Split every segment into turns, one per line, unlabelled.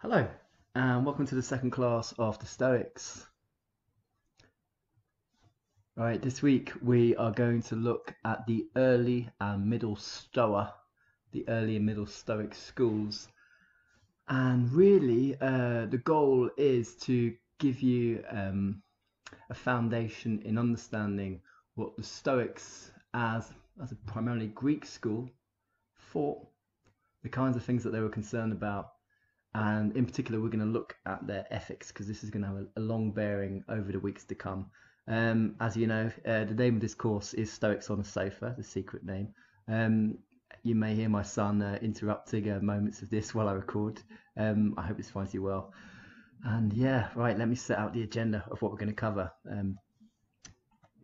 Hello, and welcome to the second class of the Stoics. Right, this week we are going to look at the early and middle Stoa, the early and middle Stoic schools. And really, the goal is to give you a foundation in understanding what the Stoics, as a primarily Greek school, thought, the kinds of things that they were concerned about. And in particular, we're going to look at their ethics because this is going to have a long bearing over the weeks to come. As you know, the name of this course is Stoics on a Sofa, the secret name. You may hear my son interrupting moments of this while I record. I hope this finds you well. And yeah, right, let me set out the agenda of what we're going to cover.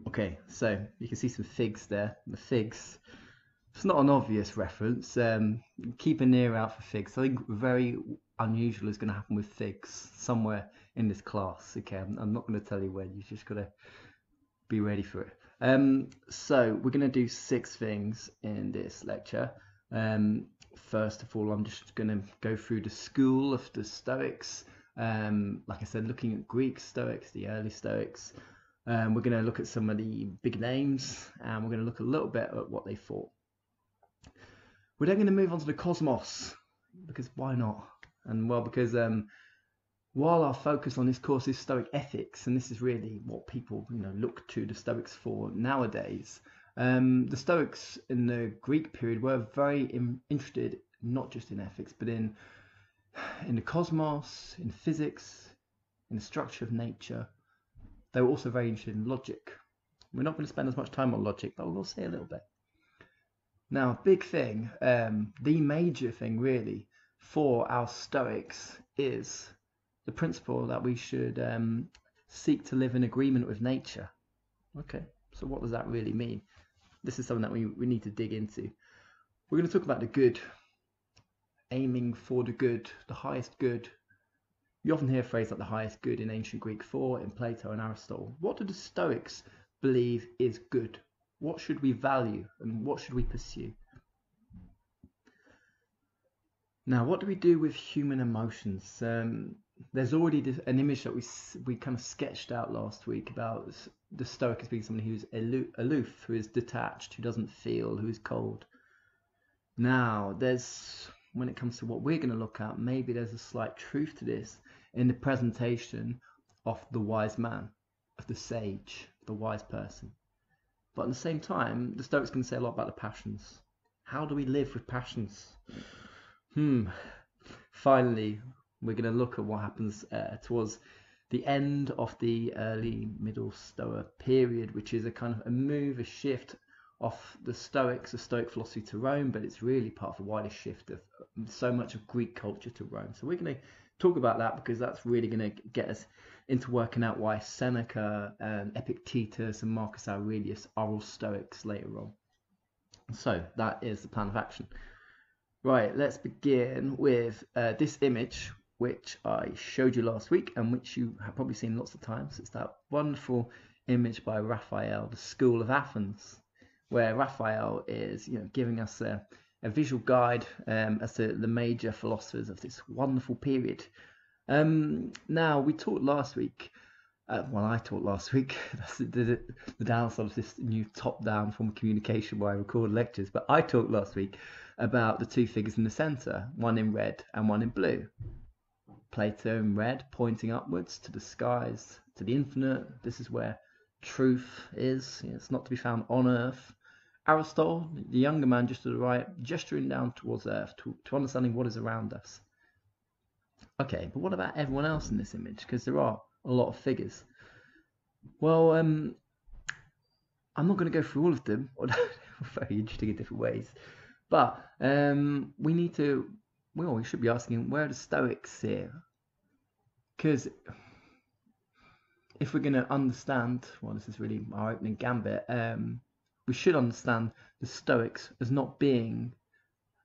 Okay, so you can see some figs there. The figs. It's not an obvious reference. Keep an ear out for figs. I think very unusual is going to happen with figs somewhere in this class. Okay, I'm not going to tell you when. You just got to be ready for it. So we're going to do 6 things in this lecture. First of all, I'm just going to go through the school of the Stoics. Like I said, looking at Greek Stoics, the early Stoics. We're going to look at some of the big names, and we're going to look a little bit at what they thought. We're then going to move on to the cosmos, because why not? And well, because while our focus on this course is Stoic ethics, and this is really what people look to the Stoics for nowadays, the Stoics in the Greek period were very interested not just in ethics, but in the cosmos, in physics, in the structure of nature. They were also very interested in logic. We're not going to spend as much time on logic, but we'll say a little bit. Now, big thing, the major thing really for our Stoics is the principle that we should seek to live in agreement with nature. Okay, so what does that really mean? This is something that we need to dig into. We're going to talk about the good, aiming for the good, the highest good. You often hear a phrase like the highest good in ancient Greek thought, in Plato and Aristotle. What do the Stoics believe is good? What should we value and what should we pursue? Now, what do we do with human emotions? There's already an image that we kind of sketched out last week about the Stoic as being somebody who's aloof, who is detached, who doesn't feel, who is cold. Now, when it comes to what we're going to look at, maybe there's a slight truth to this in the presentation of the wise man, of the sage, the wise person. But at the same time, the Stoics can say a lot about the passions. How do we live with passions? Finally, we're going to look at what happens towards the end of the early middle Stoa period, which is a kind of a move, a shift off the Stoics, the Stoic philosophy to Rome, but it's really part of a wider shift of so much of Greek culture to Rome. So we're going to talk about that because that's really going to get us into working out why Seneca and Epictetus and Marcus Aurelius are all Stoics later on. So that is the plan of action. Right, let's begin with this image, which I showed you last week and which you have probably seen lots of times. It's that wonderful image by Raphael, the School of Athens, where Raphael is giving us a visual guide as to the major philosophers of this wonderful period. Now, we talked last week, I talked last week, that's the downside of this new top-down form of communication where I record lectures, but I talked last week about the 2 figures in the centre, one in red and one in blue. Plato in red, pointing upwards to the skies, to the infinite. This is where truth is. It's not to be found on earth. Aristotle, the younger man just to the right, gesturing down towards earth, to understanding what is around us. Okay, but what about everyone else in this image? Because there are a lot of figures. Well, I'm not going to go through all of them, very interesting in different ways. But we should be asking, where are the Stoics here? Because if we're going to understand, this is really our opening gambit, we should understand the Stoics as not being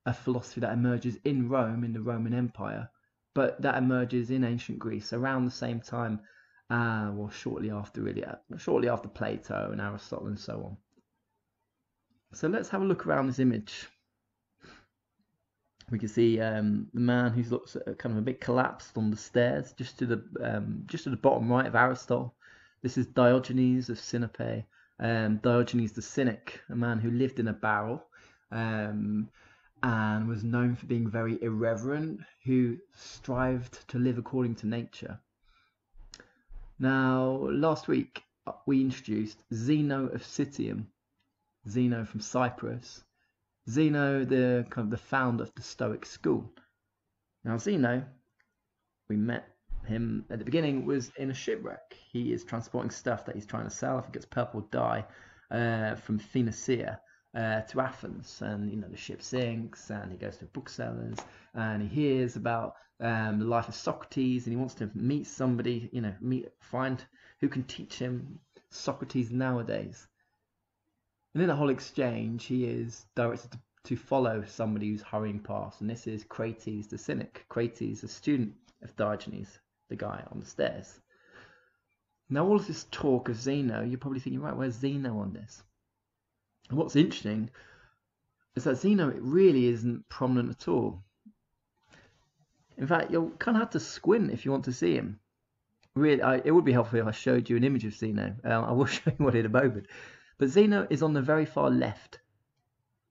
a philosophy that emerges in Rome, in the Roman Empire, but that emerges in ancient Greece around the same time, shortly after Plato and Aristotle and so on. So let's have a look around this image. We can see the man who looks kind of a bit collapsed on the stairs, just to the bottom right of Aristotle. This is Diogenes of Sinope, Diogenes the Cynic, a man who lived in a barrel and was known for being very irreverent, who strived to live according to nature. Now, last week we introduced Zeno of Citium, Zeno from Cyprus. Zeno, the founder of the Stoic school. Now, Zeno, we met him at the beginning, was in a shipwreck. He is transporting stuff that he's trying to sell. I think it's purple dye from Phoenicia to Athens, and the ship sinks, and he goes to booksellers, and he hears about the life of Socrates, and he wants to meet somebody, find who can teach him Socrates nowadays. And in the whole exchange, he is directed to follow somebody who's hurrying past. And this is Crates the Cynic. Crates, a student of Diogenes, the guy on the stairs. Now, all of this talk of Zeno, you're probably thinking, right, where's Zeno on this? And what's interesting is that Zeno, it really isn't prominent at all. In fact, you'll kind of have to squint if you want to see him. Really, it would be helpful if I showed you an image of Zeno. I will show you one in a moment. But Zeno is on the very far left.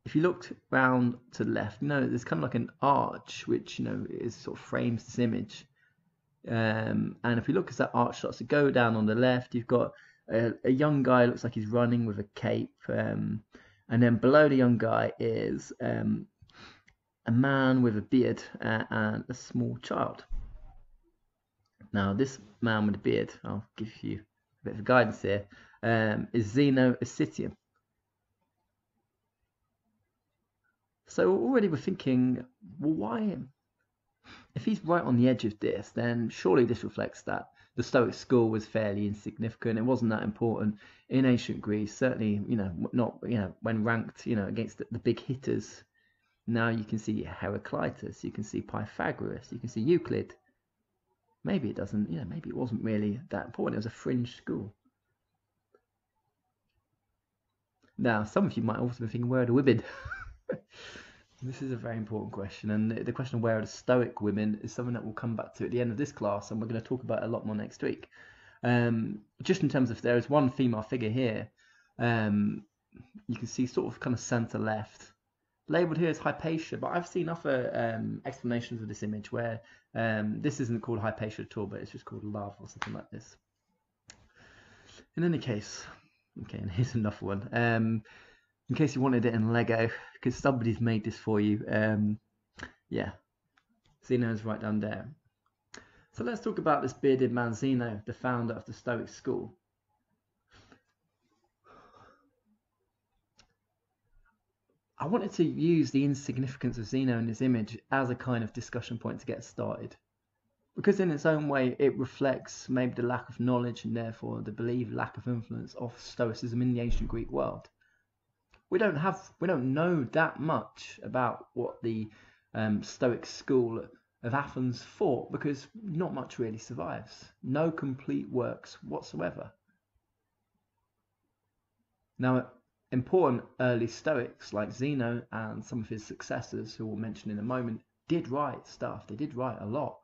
If you looked round to the left, there's kind of like an arch, which, is sort of frames this image. And if you look as that arch starts to go down on the left, you've got a young guy, looks like he's running with a cape. And then below the young guy is a man with a beard and a small child. Now, this man with a beard, I'll give you a bit of guidance here, is Zeno of Citium. So already we're thinking, well, why him? If he's right on the edge of this, then surely this reflects that the Stoic school was fairly insignificant. It wasn't that important in ancient Greece. Certainly, not when ranked, against the big hitters. Now you can see Heraclitus, you can see Pythagoras, you can see Euclid. Maybe it doesn't, maybe it wasn't really that important. It was a fringe school. Now, some of you might also be thinking, where are the women? This is a very important question, and the question of where are the Stoic women is something that we'll come back to at the end of this class, and we're going to talk about it a lot more next week. Just in terms of, there is one female figure here, you can see sort of kind of center left, labeled here as Hypatia, but I've seen other explanations of this image where this isn't called Hypatia at all, but it's just called love or something like this. In any case, okay, and here's another one. In case you wanted it in Lego, because somebody's made this for you. Yeah, Zeno's right down there. So let's talk about this bearded man, Zeno, the founder of the Stoic school. I wanted to use the insignificance of Zeno in this image as a kind of discussion point to get started. Because in its own way, it reflects maybe the lack of knowledge and therefore the believed lack of influence of Stoicism in the ancient Greek world. We don't know that much about what the Stoic school of Athens thought, because not much really survives. No complete works whatsoever. Now, important early Stoics like Zeno and some of his successors, who we'll mention in a moment, did write stuff. They did write a lot.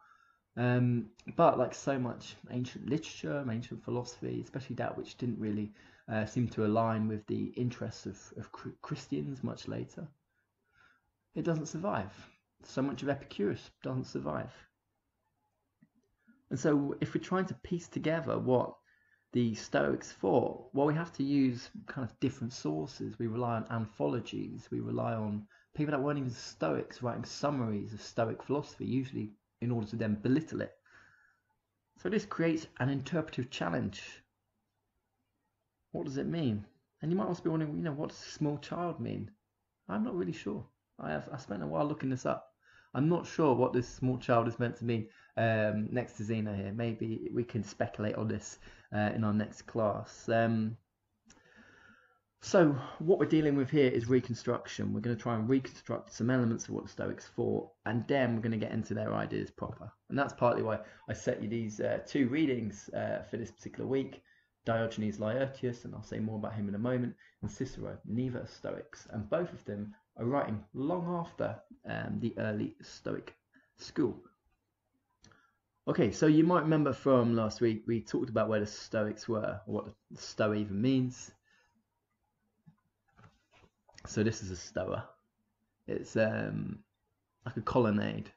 But like so much ancient literature, ancient philosophy, especially that which didn't really seem to align with the interests of Christians much later, it doesn't survive. So much of Epictetus doesn't survive. And so if we're trying to piece together what the Stoics thought, well, we have to use kind of different sources. We rely on anthologies. We rely on people that weren't even Stoics writing summaries of Stoic philosophy, usually in order to then belittle it. So this creates an interpretive challenge. What does it mean? And you might also be wondering, what does small child mean? I'm not really sure. I spent a while looking this up. I'm not sure what this small child is meant to mean next to Zeno here. Maybe we can speculate on this in our next class. So what we're dealing with here is reconstruction. We're going to try and reconstruct some elements of what the Stoics thought, and then we're going to get into their ideas proper. And that's partly why I set you these two readings for this particular week. Diogenes Laertius, and I'll say more about him in a moment, and Cicero, neither are Stoics, and both of them are writing long after the early Stoic school. Okay, so you might remember from last week we talked about where the Stoics were, or what the Stoa even means. So this is a Stoa. It's like a colonnade.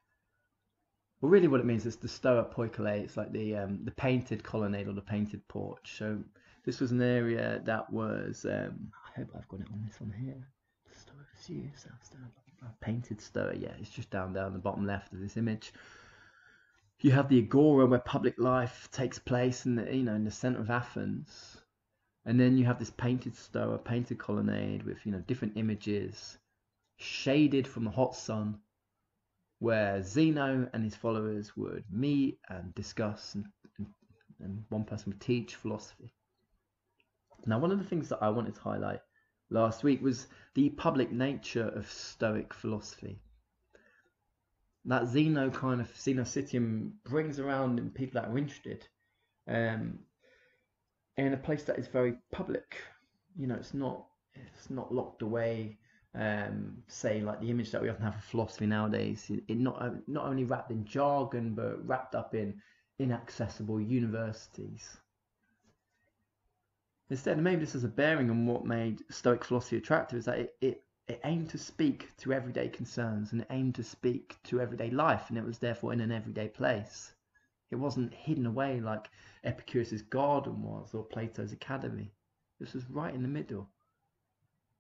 Well, really what it means is the Stoa poikile. It's like the painted colonnade or the painted porch. So this was an area that was, I hope I've got it on this one here. Stoa View, South Stoa, painted Stoa. Yeah, it's just down the bottom left of this image. You have the agora where public life takes place in the, in the center of Athens. And then you have this painted Stoa, painted colonnade with, different images shaded from the hot sun, where Zeno and his followers would meet and discuss, and one person would teach philosophy. Now, one of the things that I wanted to highlight last week was the public nature of Stoic philosophy. That Zeno kind of Cenocitium brings around in people that are interested in a place that is very public. It's not locked away. Say like the image that we often have of philosophy nowadays, it not only wrapped in jargon but wrapped up in inaccessible universities. Instead, maybe this has a bearing on what made Stoic philosophy attractive, is that it aimed to speak to everyday concerns, and it aimed to speak to everyday life, and it was therefore in an everyday place. It wasn't hidden away like Epicurus' garden was, or Plato's academy. This was right in the middle.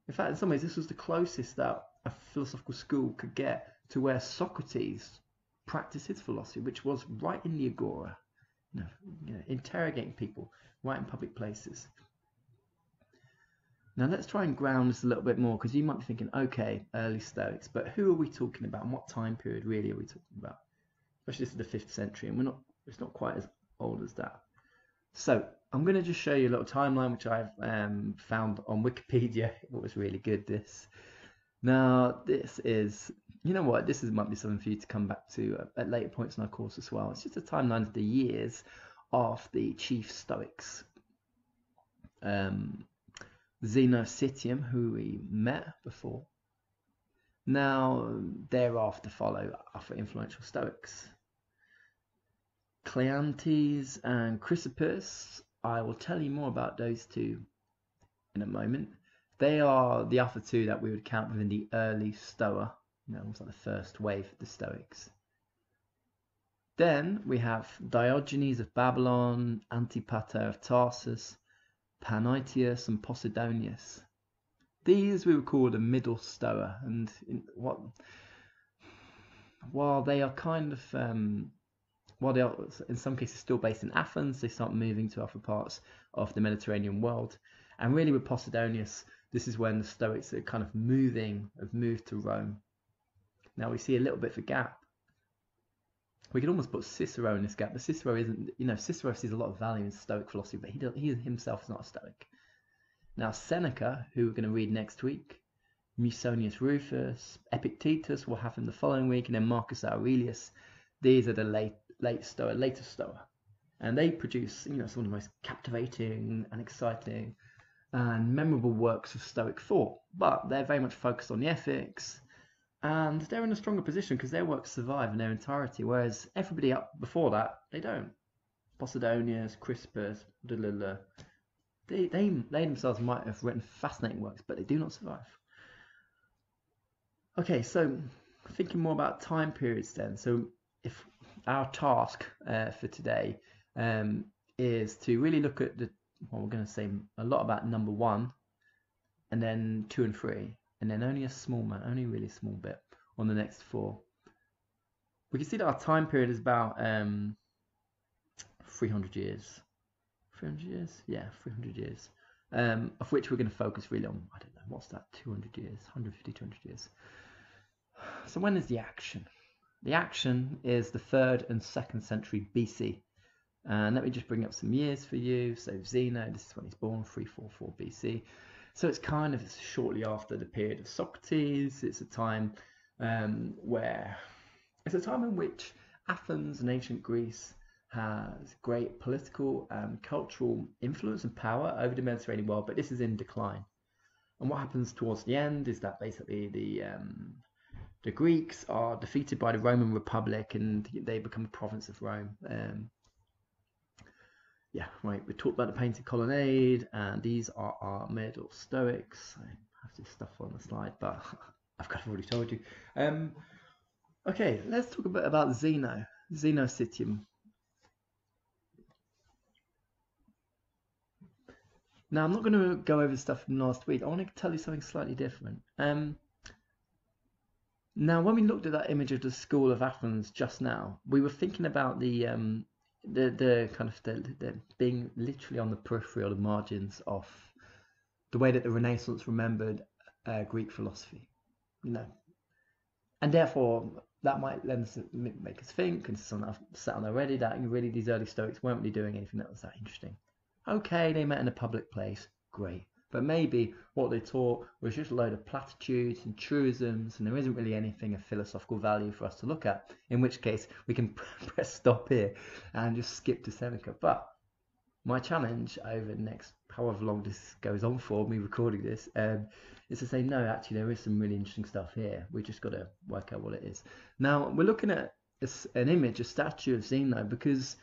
In fact, in some ways, this was the closest that a philosophical school could get to where Socrates practiced his philosophy, which was right in the agora, interrogating people right in public places. Now, let's try and ground this a little bit more, because you might be thinking, okay, early Stoics, but who are we talking about, and what time period really are we talking about? Especially this is the 5th century, and it's not quite as old as that. So I'm going to just show you a little timeline which I've found on Wikipedia. It was really good, this. Now, this is, this might be something for you to come back to at later points in our course as well. It's just a timeline of the years of the chief Stoics. Zeno of Citium, who we met before. Now, thereafter follow other influential Stoics. Cleanthes and Chrysippus, I will tell you more about those two in a moment. They are the other two that we would count within the early Stoa, almost like the first wave of the Stoics. Then we have Diogenes of Babylon, Antipater of Tarsus, Panaetius and Posidonius. These we would call the middle Stoa, and while they are kind of while they are in some cases still based in Athens, they start moving to other parts of the Mediterranean world. And really with Posidonius, this is when the Stoics are kind of have moved to Rome. Now we see a little bit of a gap. We could almost put Cicero in this gap, but Cicero isn't, Cicero sees a lot of value in Stoic philosophy, but he himself is not a Stoic. Now Seneca, who we're going to read next week, Musonius Rufus, Epictetus will have him the following week, and then Marcus Aurelius. These are the later Stoa, and they produce some of the most captivating and exciting and memorable works of Stoic thought, but they're very much focused on the ethics, and they're in a stronger position because their works survive in their entirety, whereas everybody up before that, they don't. Posidonius, Chrysippus, they themselves might have written fascinating works, but they do not survive. Okay, so thinking more about time periods then. So if our task for today is to really look at we're going to say a lot about number 1, and then 2 and 3, and then only a really small bit on the next 4. We can see that our time period is about 300 years. 300 years? Yeah, 300 years. Of which we're going to focus really on, I don't know, what's that, 200 years, 150, 200 years. So when is the action? The action is the 3rd and 2nd century BC. And let me just bring up some years for you. So Zeno, this is when he's born, 344 BC. So it's kind of shortly after the period of Socrates. It's a time in which Athens and ancient Greece has great political and cultural influence and power over the Mediterranean world, but this is in decline. And what happens towards the end is that basically the Greeks are defeated by the Roman Republic and they become a province of Rome. Yeah, right. We talked about the painted colonnade, and these are our middle Stoics. I have this stuff on the slide, but I've kind of already told you. Okay, let's talk a bit about Zeno, Citium. Now, I'm not going to go over stuff from last week. I want to tell you something slightly different. Now, when we looked at that image of the School of Athens just now, we were thinking about the kind of the being literally on the periphery or the margins of the way that the Renaissance remembered Greek philosophy, and therefore that might make us think, and something I've sat on already, that really these early Stoics weren't really doing anything that was that interesting. Okay, they met in a public place, great. But maybe what they taught was just a load of platitudes and truisms, and there isn't really anything of philosophical value for us to look at, in which case we can press stop here and just skip to Seneca. But my challenge over the next however long this goes on for, me recording this, is to say, no, actually there is some really interesting stuff here. We just got to work out what it is. Now, we're looking at an image, a statue of Zeno, because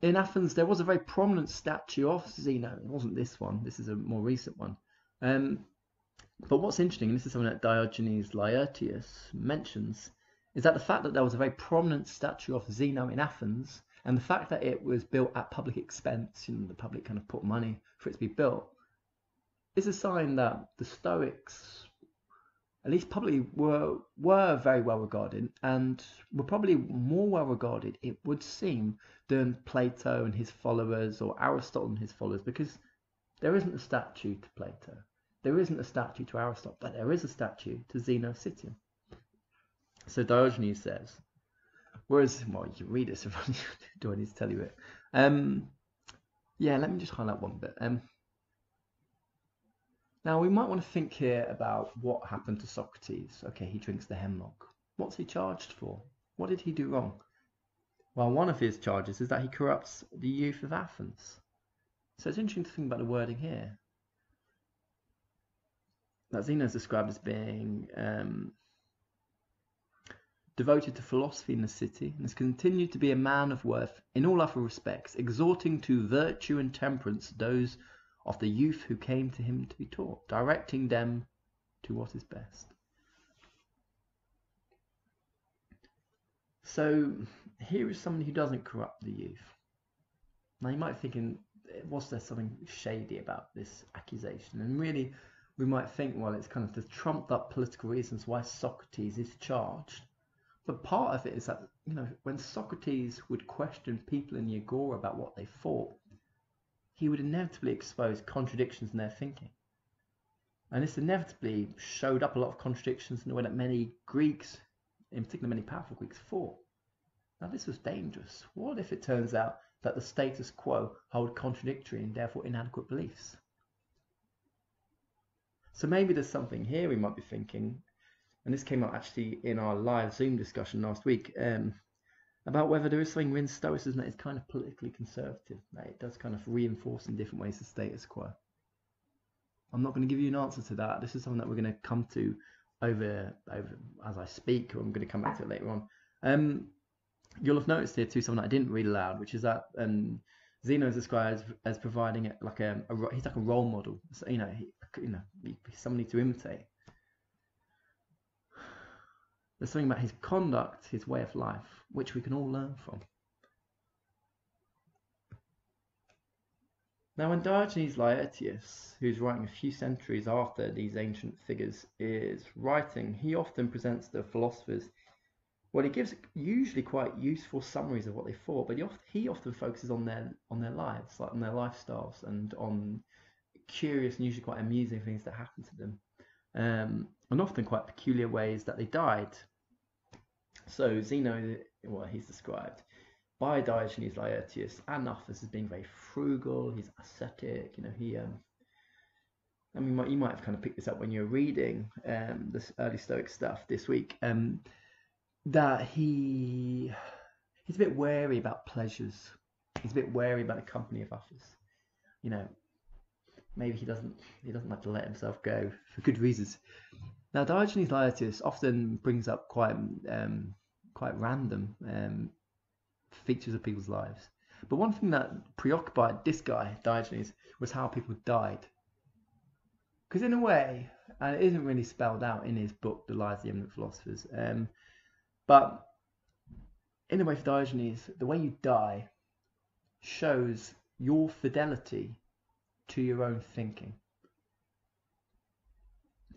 in Athens, there was a very prominent statue of Zeno. It wasn't this one. This is a more recent one. But what's interesting, and this is something that Diogenes Laertius mentions, is that the fact that there was a very prominent statue of Zeno in Athens, and the fact that it was built at public expense, the public kind of put money for it to be built, is a sign that the Stoics, at least publicly, were very well regarded, and were probably more well regarded, it would seem, than Plato and his followers, or Aristotle and his followers, because there isn't a statue to Plato, there isn't a statue to Aristotle, but there is a statue to Zeno Citium. So Diogenes says, whereas, well, you can read this if I do I need to tell you it. Yeah, let me just highlight one bit. Now, we might want to think here about what happened to Socrates. Okay, he drinks the hemlock. What's he charged for? What did he do wrong? Well, one of his charges is that he corrupts the youth of Athens. So it's interesting to think about the wording here. That Zeno is described as being devoted to philosophy in the city, and has continued to be a man of worth in all other respects, exhorting to virtue and temperance those of the youth who came to him to be taught, directing them to what is best. So here is someone who doesn't corrupt the youth. Now you might be thinking, was there something shady about this accusation? And really we might think, well, it's kind of the trumped up political reasons why Socrates is charged. But part of it is that, when Socrates would question people in the agora about what they thought, he would inevitably expose contradictions in their thinking. And this inevitably showed up a lot of contradictions in the way that many Greeks, in particular many powerful Greeks, thought. Now this was dangerous. What if it turns out that the status quo hold contradictory and therefore inadequate beliefs? So maybe there's something here we might be thinking, and this came up actually in our live Zoom discussion last week, about whether there is something in Stoicism that is kind of politically conservative, that it does kind of reinforce in different ways the status quo. I'm not going to give you an answer to that. This is something that we're going to come to over as I speak, or I'm going to come back to it later on. You'll have noticed here too something that I didn't read aloud, which is that Zeno is described as providing he's like a role model. So, he's somebody to imitate. There's something about his conduct, his way of life, which we can all learn from. Now, when Diogenes Laertius, who's writing a few centuries after these ancient figures, is writing, he often presents the philosophers, well, he gives usually quite useful summaries of what they thought, but he often focuses on their lives, like on their lifestyles, and on curious and usually quite amusing things that happened to them, and often quite peculiar ways that they died. So Zeno, well, he's described by Diogenes Laertius and others as being very frugal. He's ascetic. You might have kind of picked this up when you're reading this early Stoic stuff this week. That he's a bit wary about pleasures. He's a bit wary about the company of others. maybe he doesn't like to let himself go for good reasons. Now, Diogenes Laertius often brings up quite random features of people's lives. But one thing that preoccupied this guy, Diogenes, was how people died. Because in a way, and it isn't really spelled out in his book, The Lives of the Eminent Philosophers, but in a way for Diogenes, the way you die shows your fidelity to your own thinking.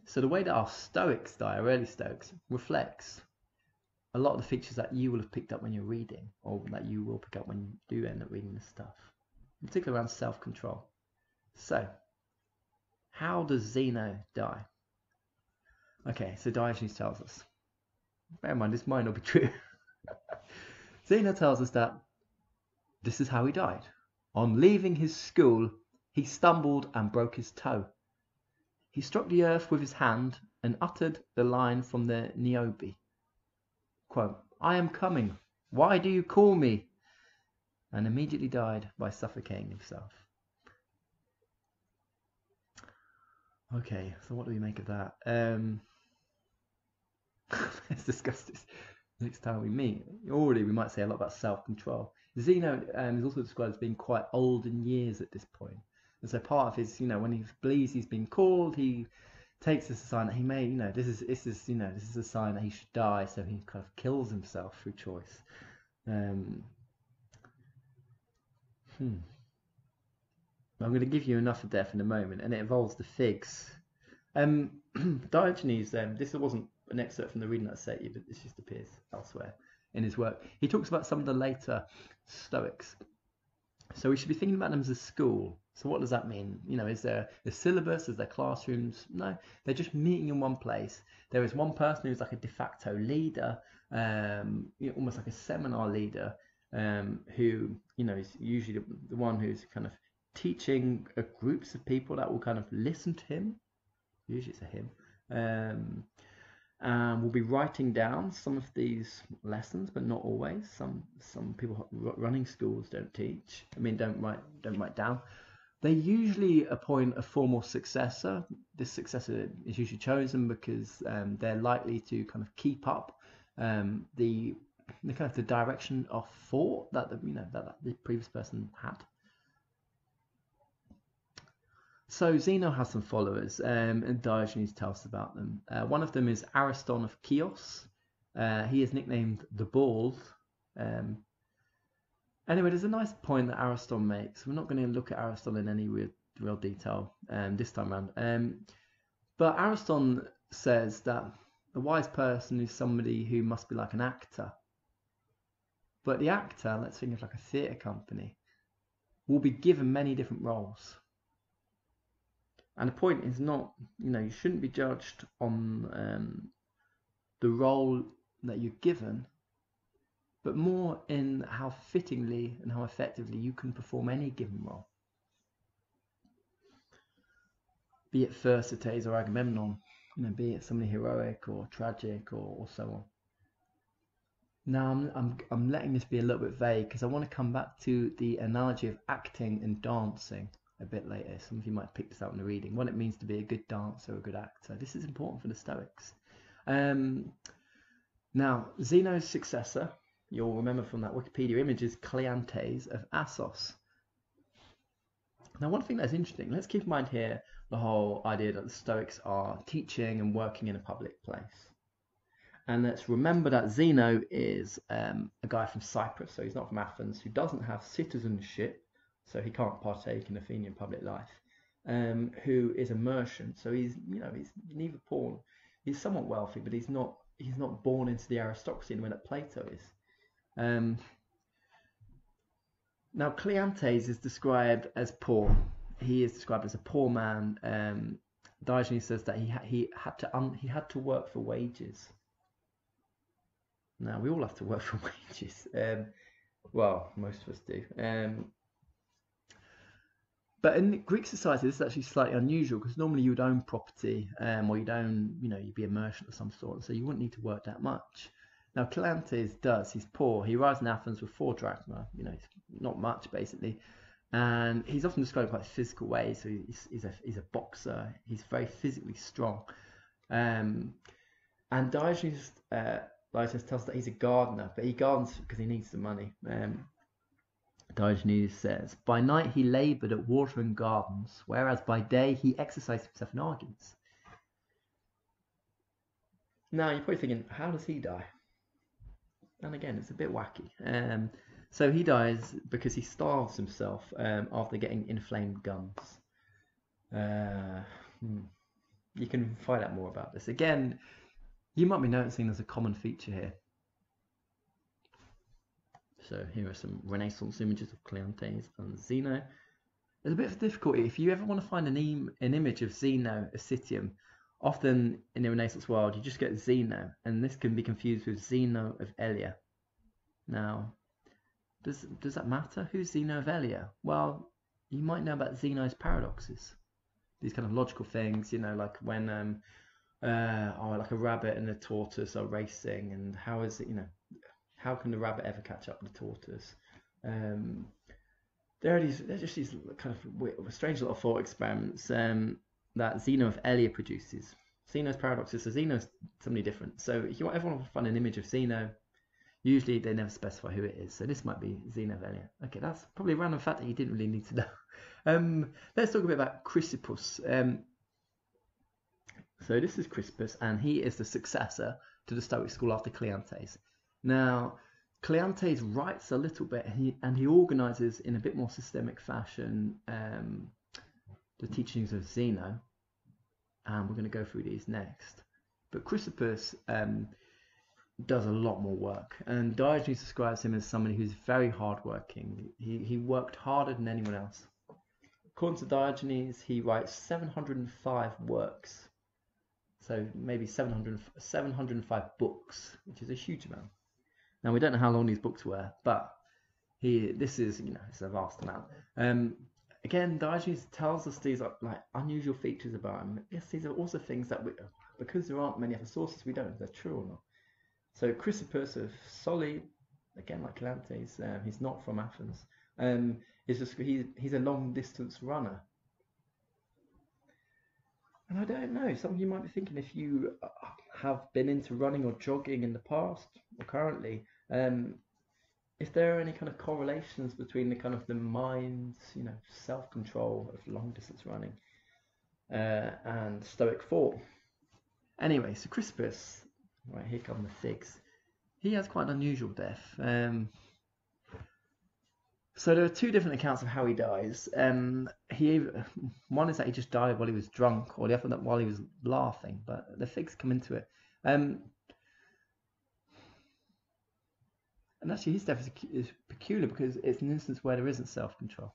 So the way that our Stoics die, our early Stoics, reflects a lot of the features that you will have picked up when you're reading, or that you will pick up when you do end up reading this stuff, in particular around self-control. So, how does Zeno die? Okay, so Diogenes tells us. Bear in mind, this might not be true. Zeno tells us that this is how he died. On leaving his school, he stumbled and broke his toe. He struck the earth with his hand and uttered the line from the Niobe. Quote, "I am coming. Why do you call me?" And immediately died by suffocating himself. Okay, so what do we make of that? Let's discuss this next time we meet. Already we might say a lot about self-control. Zeno is also described as being quite old in years at this point. And so part of his, when he believes he's been called, he takes this as a sign that he may, this is a sign that he should die, so he kind of kills himself through choice. I'm going to give you enough of death in a moment, and it involves the figs. Diogenes, this wasn't an excerpt from the reading that I set you, but this just appears elsewhere in his work. He talks about some of the later Stoics. So we should be thinking about them as a school. So what does that mean? Is there a syllabus? Is there classrooms? No, they're just meeting in one place. There is one person who's like a de facto leader, almost like a seminar leader, who is usually the one who's kind of teaching groups of people that will kind of listen to him. Usually it's a him. And we'll be writing down some of these lessons, but not always. Some people running schools don't teach. Don't write down. They usually appoint a formal successor. This successor is usually chosen because they're likely to kind of keep up the kind of the direction of thought that the previous person had. So Zeno has some followers, and Diogenes tells us about them. One of them is Ariston of Chios. He is nicknamed the Bald. Anyway, there's a nice point that Ariston makes. We're not going to look at Ariston in any real detail this time around. But Ariston says that a wise person is somebody who must be like an actor. But the actor, let's think of like a theatre company, will be given many different roles. And the point is not, you shouldn't be judged on the role that you're given, but more in how fittingly and how effectively you can perform any given role. Be it Thersites or Agamemnon, be it somebody heroic or tragic or so on. Now I'm letting this be a little bit vague because I want to come back to the analogy of acting and dancing a bit later. Some of you might pick this out in the reading, what it means to be a good dancer or a good actor. This is important for the Stoics. Now, Zeno's successor, you'll remember from that Wikipedia image, is Cleanthes of Assos. Now, one thing that's interesting, let's keep in mind here the whole idea that the Stoics are teaching and working in a public place. And let's remember that Zeno is a guy from Cyprus, so he's not from Athens, who doesn't have citizenship, so he can't partake in Athenian public life, who is a merchant, so he's neither poor, he's somewhat wealthy, but he's not born into the aristocracy in the way that Plato is. Now Cleanthes is described as poor. He is described as a poor man. Diogenes says that he had to work for wages. Now we all have to work for wages. Well, most of us do. But in Greek society, this is actually slightly unusual because normally you would own property, or you'd be a merchant of some sort, so you wouldn't need to work that much. Now Cleanthes does. He's poor. He arrives in Athens with 4 drachma. It's not much basically, And he's often described in quite a physical way. So he's a boxer. He's very physically strong. And Diogenes Laertius tells us that he's a gardener, but he gardens because he needs the money. Diogenes says, by night he laboured at watering gardens, whereas by day he exercised himself in arguments. Now you're probably thinking, how does he die? And again, it's a bit wacky. So he dies because he starves himself after getting inflamed guns. You can find out more about this. Again, you might be noticing there's a common feature here. So here are some Renaissance images of Cleanthes and Zeno. There's a bit of difficulty. If you ever want to find an image of Zeno of Citium, often in the Renaissance world, you just get Zeno, and this can be confused with Zeno of Elea. Now, does that matter? Who's Zeno of Elea? Well, you might know about Zeno's paradoxes. These kind of logical things, you know, like when like a rabbit and a tortoise are racing, and how is it, you know, how can the rabbit ever catch up with the tortoise? They're just these kind of strange little thought experiments that Zeno of Elea produces. Zeno's paradoxes, so Zeno's somebody different. So if you ever want to find an image of Zeno, usually they never specify who it is. So this might be Zeno of Elea. Okay, that's probably a random fact that you didn't really need to know. Let's talk a bit about Chrysippus. So this is Chrysippus, and he is the successor to the Stoic school after Cleanthes. Now, Cleanthes writes a little bit, and he organizes in a bit more systemic fashion the teachings of Zeno, and we're going to go through these next. But Chrysippus does a lot more work, and Diogenes describes him as somebody who's very hardworking. He worked harder than anyone else. According to Diogenes, he writes 705 works, so maybe 705 books, which is a huge amount. Now, we don't know how long these books were, but this is, you know, it's a vast amount. Again, Diogenes tells us these like unusual features about him. Yes, these are also things that because there aren't many other sources, we don't know if they're true or not. So Chrysippus of Soli, again like Cleanthes, he's not from Athens. He's a long distance runner. And I don't know, some of you might be thinking, if you have been into running or jogging in the past or currently, if there are any kind of correlations between the mind's, you know, self-control of long distance running and Stoic thought. Anyway, so Chrysippus, right, here come the figs. He has quite an unusual death. So there are two different accounts of how he dies. One is that he just died while he was drunk, or the other that while he was laughing. But the figs come into it. And actually, his death is peculiar because it's an instance where there isn't self-control.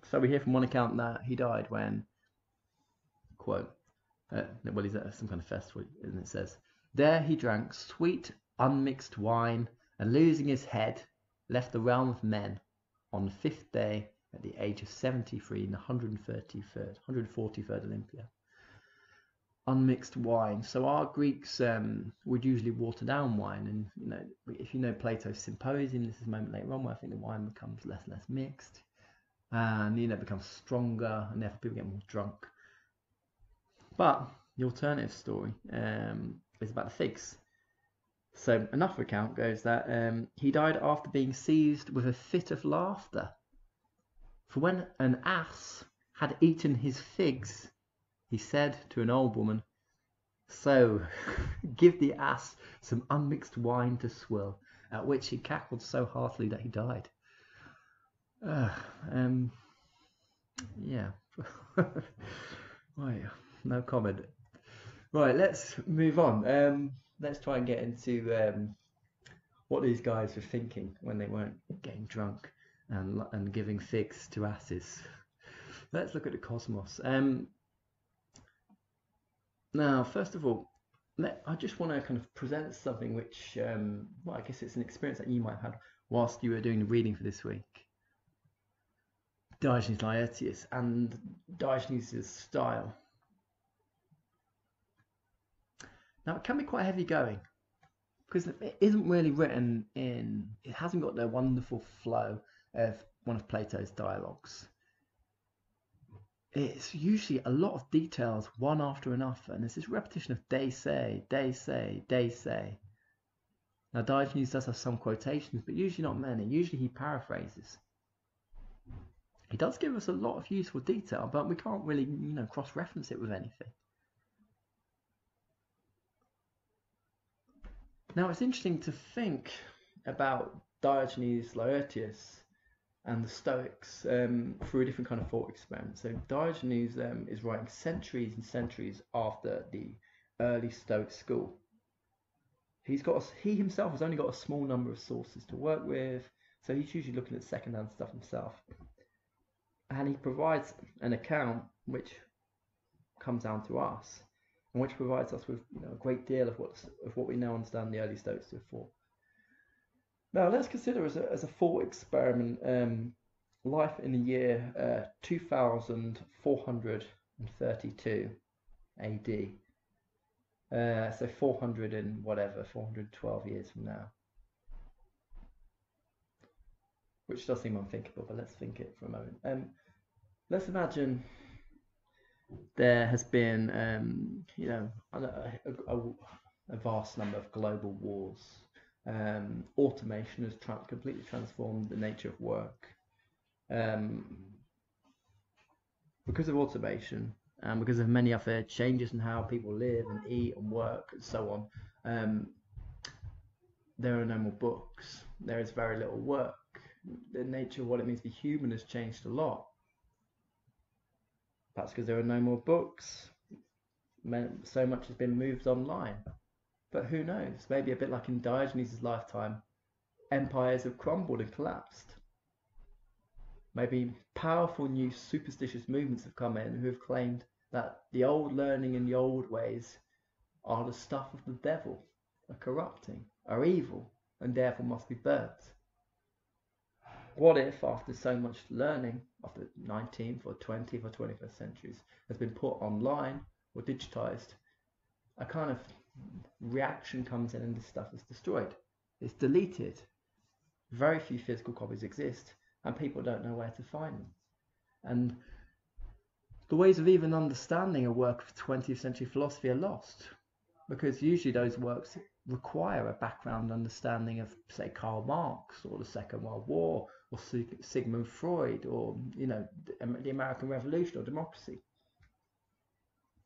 So we hear from one account that he died when, quote, he's at some kind of festival, and it says, there he drank sweet, unmixed wine, and losing his head, left the realm of men on the fifth day at the age of 73 in the 143rd Olympia. Unmixed wine. So our Greeks would usually water down wine, and you know, if you know Plato's Symposium, this is a moment later on where I think the wine becomes less and less mixed, and you know, it becomes stronger, and therefore people get more drunk. But the alternative story is about the figs. So another account goes that he died after being seized with a fit of laughter. For when an ass had eaten his figs, he said to an old woman, so give the ass some unmixed wine to swill, at which he cackled so heartily that he died. Yeah. Right, no comment. Right, let's move on. Let's try and get into what these guys were thinking when they weren't getting drunk and giving figs to asses. Let's look at the cosmos. Now, first of all, I just want to kind of present something which, well, I guess it's an experience that you might have had whilst you were doing the reading for this week. Diogenes Laertius and Diogenes' style. Now, it can be quite heavy going because it isn't really written in, it hasn't got the wonderful flow of one of Plato's dialogues, it's usually a lot of details, one after another, and there's this repetition of they say, they say, they say. Now Diogenes does have some quotations, but usually not many. Usually he paraphrases. He does give us a lot of useful detail, but we can't really, cross-reference it with anything. Now it's interesting to think about Diogenes Laertius and the Stoics through a different kind of thought experiment. So Diogenes is writing centuries and centuries after the early Stoic school. He himself has only got a small number of sources to work with, so he's usually looking at second-hand stuff himself. And he provides an account which comes down to us, and which provides us with a great deal of what we now understand the early Stoics to have thought. Now let's consider as a thought experiment life in the year 2432 AD. So 412 years from now. Which does seem unthinkable, but let's think it for a moment. Let's imagine there has been, a vast number of global wars. Automation has completely transformed the nature of work. Because of automation and because of many other changes in how people live and eat and work and so on, there are no more books. There is very little work. The nature of what it means to be human has changed a lot. Perhaps because there are no more books, so much has been moved online. But who knows? Maybe a bit like in Diogenes' lifetime, empires have crumbled and collapsed. Maybe powerful new superstitious movements have come in who have claimed that the old learning and the old ways are the stuff of the devil, are corrupting, are evil, and therefore must be burnt. What if, after so much learning of the 19th or 20th or 21st centuries has been put online or digitized, a kind of reaction comes in and this stuff is destroyed. It's deleted. Very few physical copies exist, and people don't know where to find them. And the ways of even understanding a work of 20th century philosophy are lost, because usually those works require a background understanding of, say, Karl Marx or the Second World War or Sigmund Freud or, the American Revolution or democracy.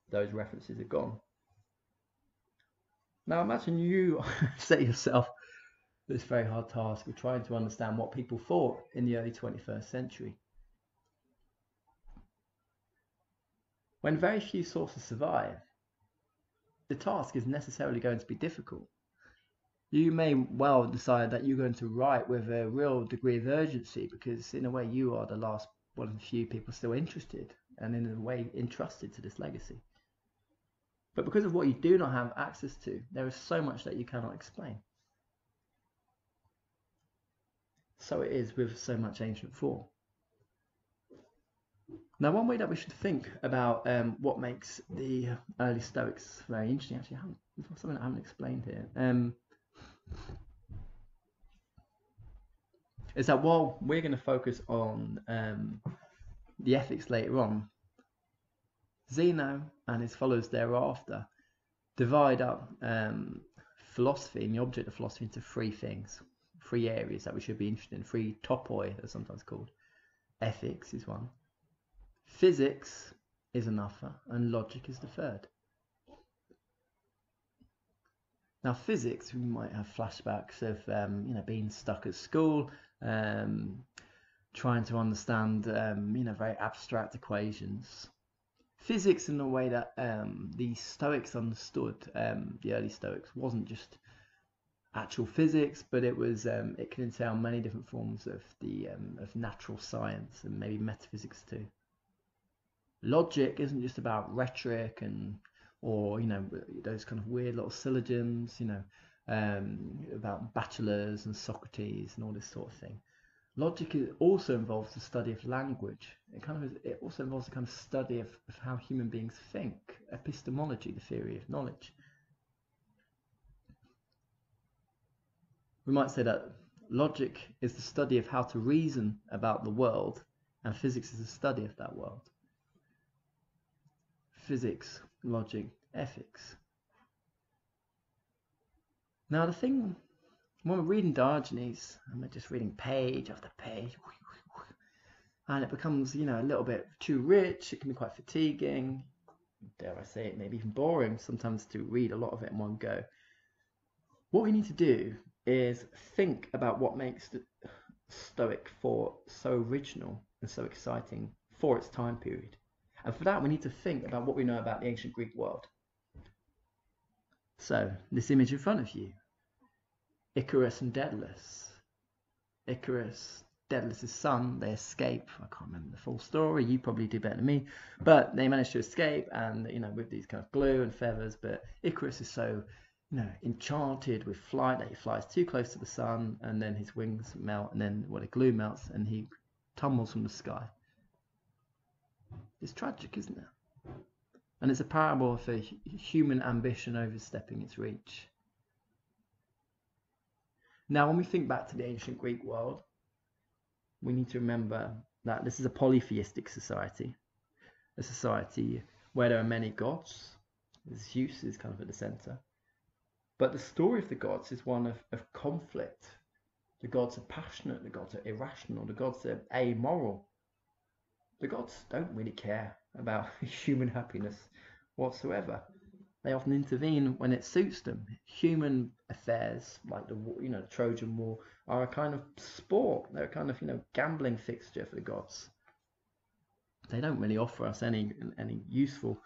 Those references are gone. Now imagine you set yourself this very hard task of trying to understand what people thought in the early 21st century. When very few sources survive, the task is necessarily going to be difficult. You may well decide that you're going to write with a real degree of urgency because in a way you are the last one of the few people still interested and in a way entrusted to this legacy. But because of what you do not have access to, there is so much that you cannot explain. So it is with so much ancient thought. Now, one way that we should think about what makes the early Stoics very interesting, actually, something I haven't explained here, is that while we're going to focus on the ethics later on, Zeno and his followers thereafter divide up philosophy and the object of philosophy into three areas that we should be interested in, three topoi, they're sometimes called. Ethics is one, physics is another, and logic is the third. Now physics, we might have flashbacks of being stuck at school, trying to understand very abstract equations. Physics in the way that the Stoics understood, the early Stoics, wasn't just actual physics, but it was it can entail many different forms of of natural science and maybe metaphysics too. Logic isn't just about rhetoric or those kind of weird little syllogisms, about bachelors and Socrates and all this sort of thing. Logic also involves the study of language. It also involves a kind of study of how human beings think, epistemology, the theory of knowledge. We might say that logic is the study of how to reason about the world, and physics is the study of that world. Physics, logic, ethics. Now the thing, when we're reading Diogenes, and we're just reading page after page, and it becomes, a little bit too rich, it can be quite fatiguing, dare I say it, maybe even boring sometimes to read a lot of it in one go. What we need to do is think about what makes the Stoic thought so original and so exciting for its time period. And for that, we need to think about what we know about the ancient Greek world. So, this image in front of you, Icarus and Daedalus. Icarus, Daedalus' son, they escape. I can't remember the full story, you probably do better than me. But they manage to escape, and, with these kind of glue and feathers. But Icarus is so, enchanted with flight that he flies too close to the sun, and then his wings melt, and then the glue melts, and he tumbles from the sky. It's tragic, isn't it? And it's a parable of a human ambition overstepping its reach. Now, when we think back to the ancient Greek world, we need to remember that this is a polytheistic society, a society where there are many gods. Zeus is kind of at the center. But the story of the gods is one of conflict. The gods are passionate, the gods are irrational, the gods are amoral. The gods don't really care about human happiness whatsoever. They often intervene when it suits them. Human affairs, like the Trojan War, are a kind of sport. They're a kind of gambling fixture for the gods. They don't really offer us any useful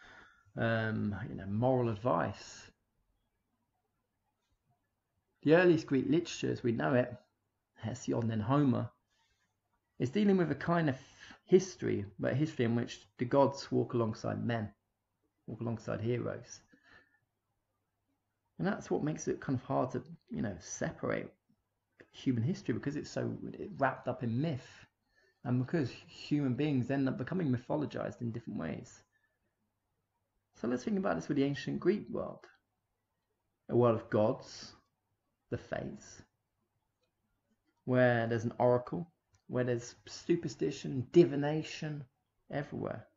moral advice. The earliest Greek literature, as we know it, Hesiod and Homer, is dealing with a kind of history, but a history in which the gods walk alongside men, walk alongside heroes. And that's what makes it kind of hard to, separate human history, because it's so wrapped up in myth, and because human beings end up becoming mythologized in different ways. So let's think about this with the ancient Greek world. A world of gods, the fates, where there's an oracle, where there's superstition, divination everywhere.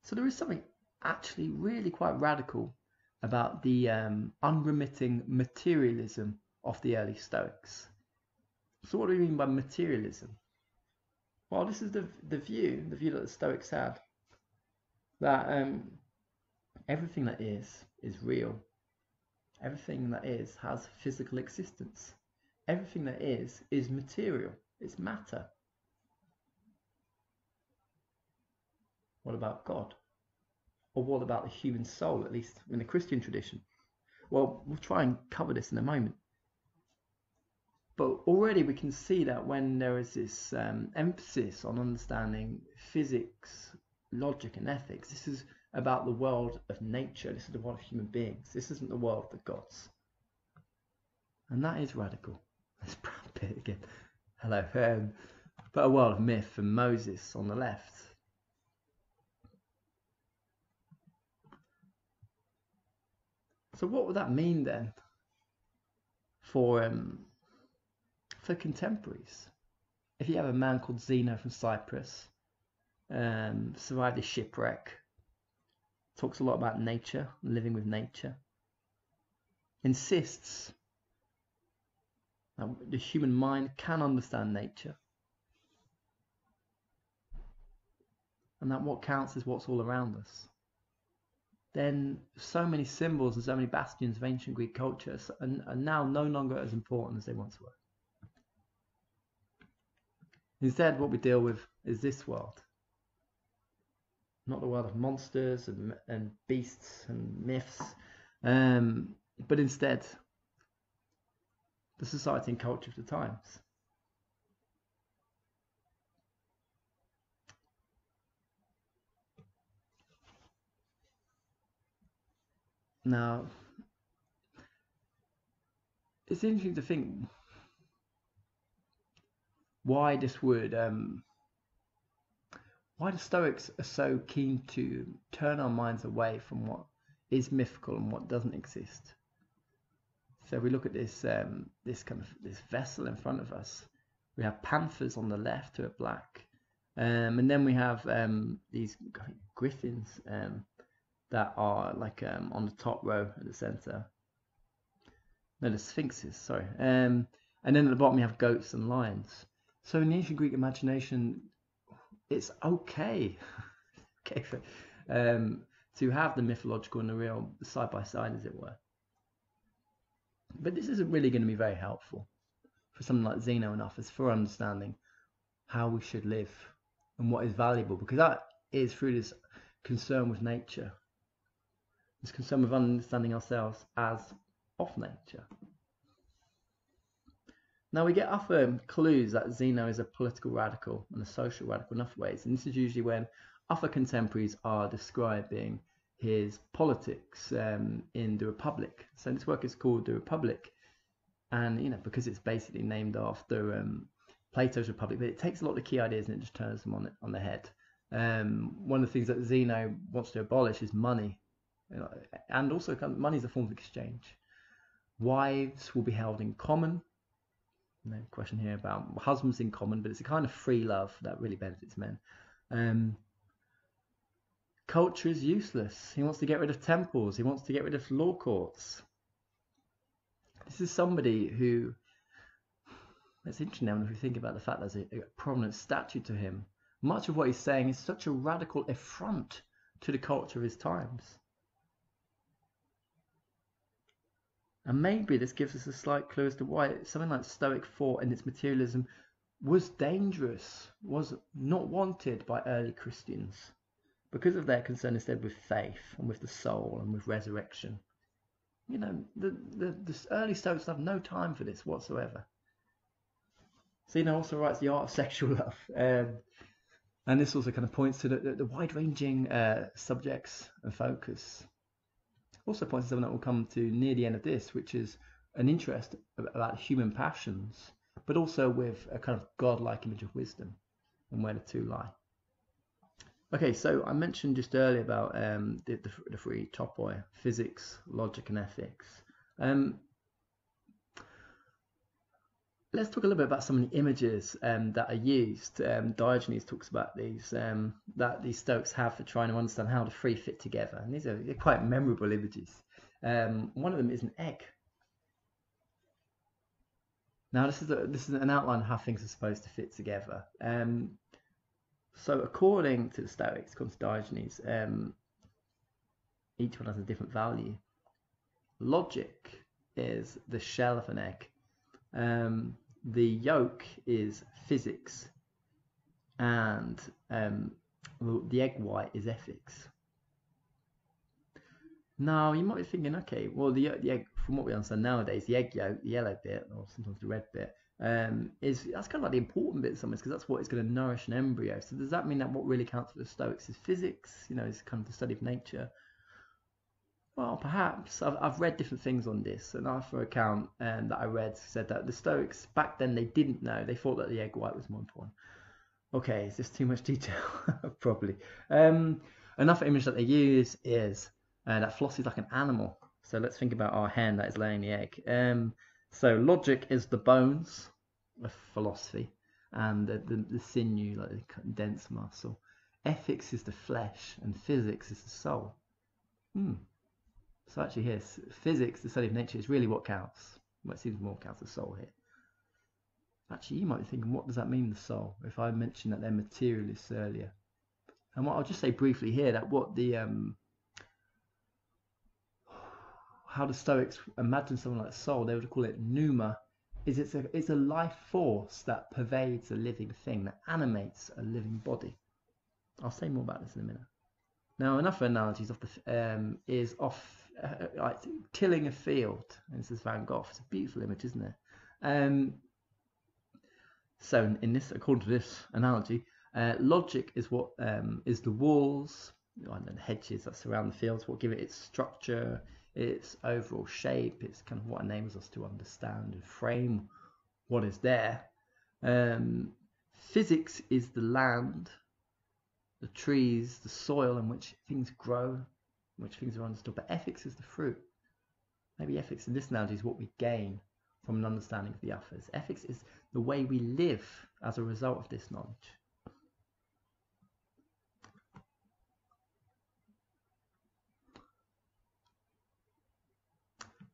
So there is something actually really quite radical about the unremitting materialism of the early Stoics. So what do we mean by materialism? Well, this is the view that the Stoics had, that everything that is real. Everything that is has physical existence. Everything that is material. It's matter. What about God? Or what about the human soul, at least in the Christian tradition? Well, we'll try and cover this in a moment. But already we can see that when there is this emphasis on understanding physics, logic and ethics, this is about the world of nature. This is the world of human beings. This isn't the world of the gods. And that is radical. That's Brad Pitt again. Hello. But a world of myth and Moses on the left. So what would that mean then for contemporaries? If you have a man called Zeno from Cyprus, survived a shipwreck, talks a lot about nature, living with nature, insists that the human mind can understand nature, and that what counts is what's all around us, then so many symbols and so many bastions of ancient Greek culture are now no longer as important as they once were. Instead, what we deal with is this world. Not the world of monsters and beasts and myths, but instead the society and culture of the times. Now, it's interesting to think why this would, why the Stoics are so keen to turn our minds away from what is mythical and what doesn't exist. So we look at this this vessel in front of us. We have panthers on the left who are black, and then we have these griffins that are like on the top row at the center. No, the sphinxes, sorry. And then at the bottom you have goats and lions. So in the ancient Greek imagination, it's okay, to have the mythological and the real side by side, as it were. But this isn't really going to be very helpful for someone like Zeno and others for understanding how we should live and what is valuable, because that is through this concern with nature, this concern with understanding ourselves as of nature. Now we get other clues that Zeno is a political radical and a social radical in other ways, and this is usually when other contemporaries are describing his politics in the Republic. So this work is called The Republic, and because it's basically named after Plato's Republic, but it takes a lot of the key ideas and it just turns them on the head. One of the things that Zeno wants to abolish is money, and also money is a form of exchange. Wives will be held in common. No question here about husbands in common, but it's a kind of free love that really benefits men. Culture is useless. He wants to get rid of temples. He wants to get rid of law courts. This is somebody who, it's interesting now if we think about the fact there's a prominent statue to him. Much of what he's saying is such a radical affront to the culture of his times. And maybe this gives us a slight clue as to why something like Stoic thought and its materialism was dangerous, was not wanted by early Christians, because of their concern instead with faith and with the soul and with resurrection. The early Stoics have no time for this whatsoever. Zeno also writes The Art of Sexual Love, and this also kind of points to the wide-ranging subjects and focus. Also points to something that will come to near the end of this, which is an interest about human passions, but also with a kind of godlike image of wisdom and where the two lie. Okay, so I mentioned just earlier about the three topoi: physics, logic, and ethics. Let's talk a little bit about some of the images that are used. Diogenes talks about these that these Stoics have for trying to understand how the three fit together, and they're quite memorable images. One of them is an egg. Now this is an outline of how things are supposed to fit together. So according to the Stoics, according to Diogenes, each one has a different value. Logic is the shell of an egg. The yolk is physics, and the egg white is ethics. Now you might be thinking, okay, well the egg, from what we understand nowadays, the egg yolk, the yellow bit, or sometimes the red bit, that's kind of like the important bit in some ways, because that's what is going to nourish an embryo. So does that mean that what really counts for the Stoics is physics? Is kind of the study of nature? Well, perhaps. I've read different things on this. An author account that I read said that the Stoics, back then, they didn't know. They thought that the egg white was more important. Okay, is this too much detail? Probably. Another image that they use is that philosophy is like an animal. So let's think about our hen that is laying the egg. So logic is the bones of philosophy, and the sinew, like the dense muscle. Ethics is the flesh, and physics is the soul. So actually here, physics, the study of nature, is really what counts. Well, it seems more counts the soul here. Actually, you might be thinking, what does that mean, the soul? If I mentioned that they're materialists earlier. And what I'll just say briefly here, that what the how the Stoics imagine something like soul, they would call it pneuma, is it's a life force that pervades a living thing, that animates a living body. I'll say more about this in a minute. Now, another analogy is like tilling a field. And this is Van Gogh. It's a beautiful image, isn't it? So, according to this analogy, logic is what is the walls and hedges that surround the fields, what give it its structure, its overall shape. It's kind of what enables us to understand and frame what is there. Physics is the land, the trees, the soil in which things grow, in which things are understood. But ethics is the fruit. Maybe ethics in this analogy is what we gain from an understanding of the others. Ethics is the way we live as a result of this knowledge.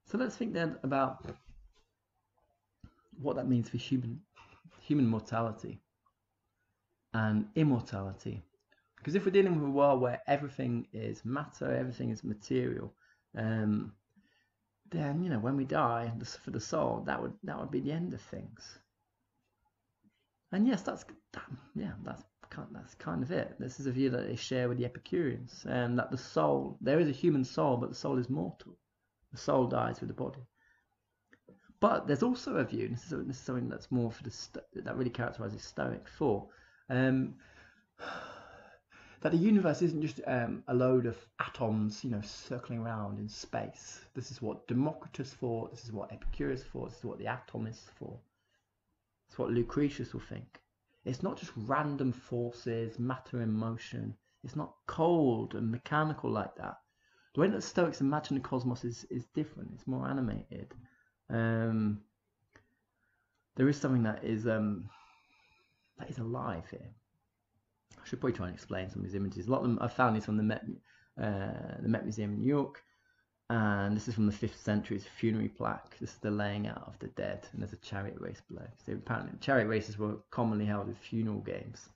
So let's think then about what that means for human mortality and immortality. Because if we're dealing with a world where everything is matter, everything is material, then, you know, when we die, for the soul, that would be the end of things. And yes, that's kind of it. This is a view that they share with the Epicureans, and that the soul, there is a human soul, but the soul is mortal. The soul dies with the body. But there's also a view, and this is something that's more for that really characterizes Stoic thought, that the universe isn't just a load of atoms, you know, circling around in space. This is what Democritus thought. This is what Epicurus thought. This is what the atomists thought. It's what Lucretius will think. It's not just random forces, matter in motion. It's not cold and mechanical like that. The way that Stoics imagine the cosmos is different. It's more animated. There is something that is alive here. I should probably try and explain some of these images. A lot of them I found these from the Met Museum in New York, and this is from the 5th century. It's a funerary plaque. This is the laying out of the dead, and there's a chariot race below. So apparently, chariot races were commonly held at funeral games.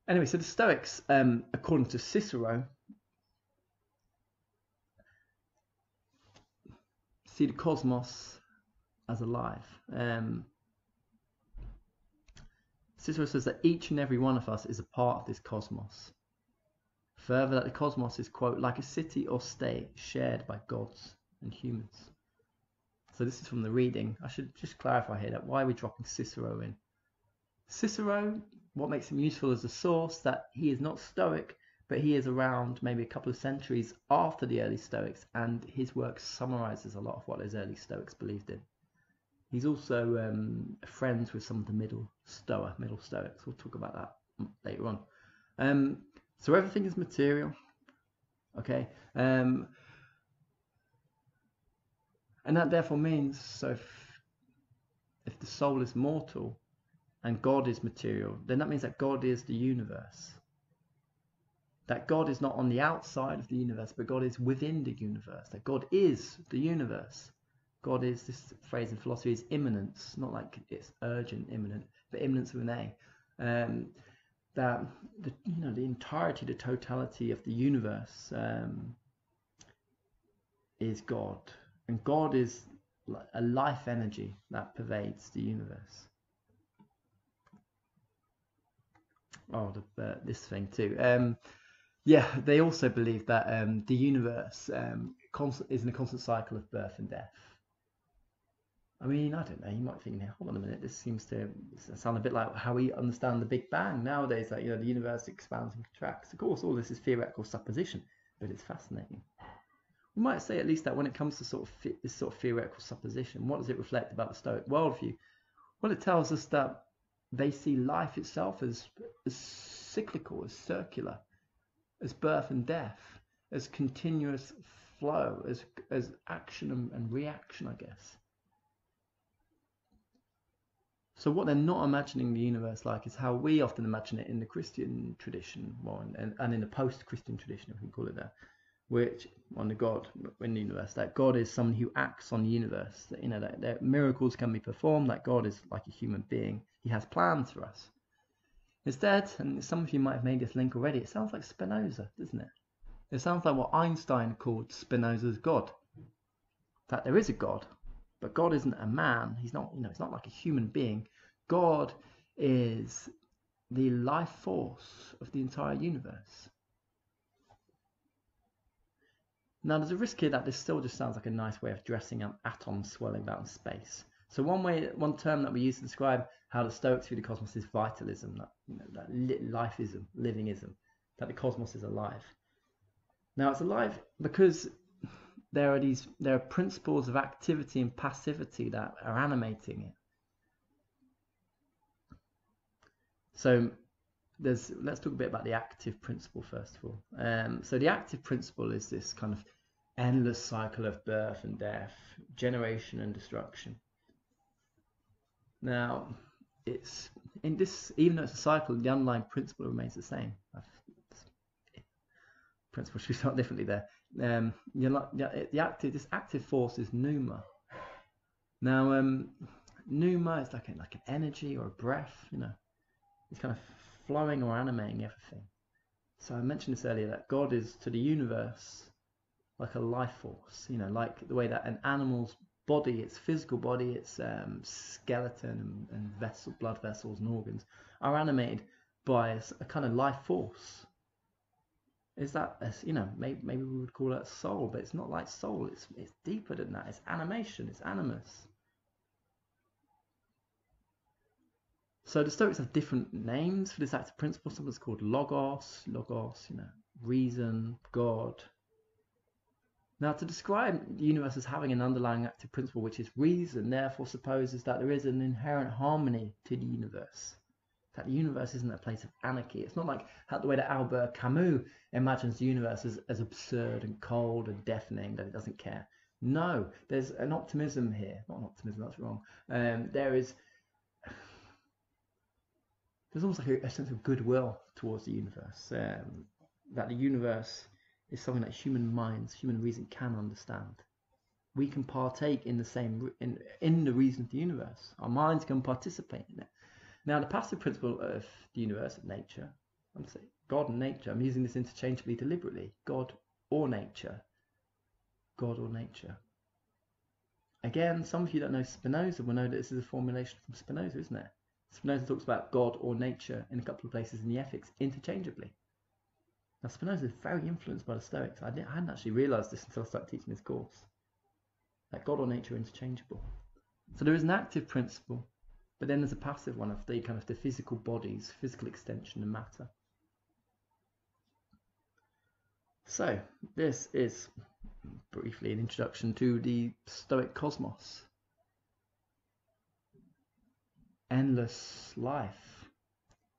Anyway, so the Stoics, according to Cicero, see the cosmos as alive. Cicero says that each and every one of us is a part of this cosmos. Further, that the cosmos is, quote, like a city or state shared by gods and humans. So this is from the reading. I should just clarify here that why we're dropping Cicero in. Cicero, what makes him useful as a source, that he is not Stoic, but he is around maybe a couple of centuries after the early Stoics, and his work summarizes a lot of what those early Stoics believed in. He's also friends with some of the middle Stoics. We'll talk about that later on. So everything is material, okay? And that therefore means, so if the soul is mortal and God is material, then that means that God is the universe. That God is not on the outside of the universe, but God is within the universe. That God is the universe. God is, this phrase in philosophy is immanence, not like it's urgent, imminent, but immanence with an A. That the entirety, the totality of the universe is God, and God is a life energy that pervades the universe. Oh, this thing too. Yeah, they also believe that the universe is in a constant cycle of birth and death. I mean, I don't know, you might think, hold on a minute, this seems to sound a bit like how we understand the Big Bang nowadays, that, the universe expands and contracts. Of course, all this is theoretical supposition, but it's fascinating. We might say at least that when it comes to this sort of theoretical supposition, what does it reflect about the Stoic worldview? Well, it tells us that they see life itself as cyclical, as circular, as birth and death, as continuous flow, as action and reaction, I guess. So what they're not imagining the universe like is how we often imagine it in the Christian tradition, and in the post-Christian tradition, if we call it that, which on the God in the universe, that God is someone who acts on the universe, that miracles can be performed, that God is like a human being. He has plans for us. Instead, and some of you might have made this link already, it sounds like Spinoza, doesn't it? It sounds like what Einstein called Spinoza's God. That there is a God, but God isn't a man. He's not, it's not like a human being. God is the life force of the entire universe. Now, there's a risk here that this still just sounds like a nice way of dressing up atoms swirling about in space. So one term that we use to describe how the Stoics view the cosmos is vitalism, that lifeism, livingism, that the cosmos is alive. Now, it's alive because there are principles of activity and passivity that are animating it. So let's talk a bit about the active principle first of all. So the active principle is this kind of endless cycle of birth and death, generation and destruction. Now, it's in this, even though it's a cycle, the underlying principle remains the same. Principle should start differently there. This active force is pneuma. Now, pneuma is like an energy or a breath, it's kind of flowing or animating everything. So I mentioned this earlier, that God is to the universe like a life force, like the way that an animal's body, its physical body, its skeleton and blood vessels and organs are animated by a kind of life force. Is that, maybe we would call it soul, but it's not like soul. It's deeper than that. It's animation. It's animus. So the Stoics have different names for this active principle. Something's called logos, reason, God. Now, to describe the universe as having an underlying active principle, which is reason, therefore supposes that there is an inherent harmony to the universe. That the universe isn't a place of anarchy. It's not like the way that Albert Camus imagines the universe as absurd and cold and deafening, that it doesn't care. No, there's an optimism here. Not an optimism, that's wrong. There's almost like a sense of goodwill towards the universe. That the universe is something that human reason can understand. We can partake in the reason of the universe. Our minds can participate in it. Now, the passive principle of the universe, of nature, I'm saying God and nature, I'm using this interchangeably deliberately. God or nature. God or nature. Again, some of you that know Spinoza will know that this is a formulation from Spinoza, isn't it? Spinoza talks about God or nature in a couple of places in the Ethics interchangeably. Now, Spinoza is very influenced by the Stoics. I hadn't actually realised this until I started teaching this course. That God or nature are interchangeable. So there is an active principle, but then there's a passive one of the physical bodies, physical extension and matter. So this is briefly an introduction to the Stoic cosmos. Endless life.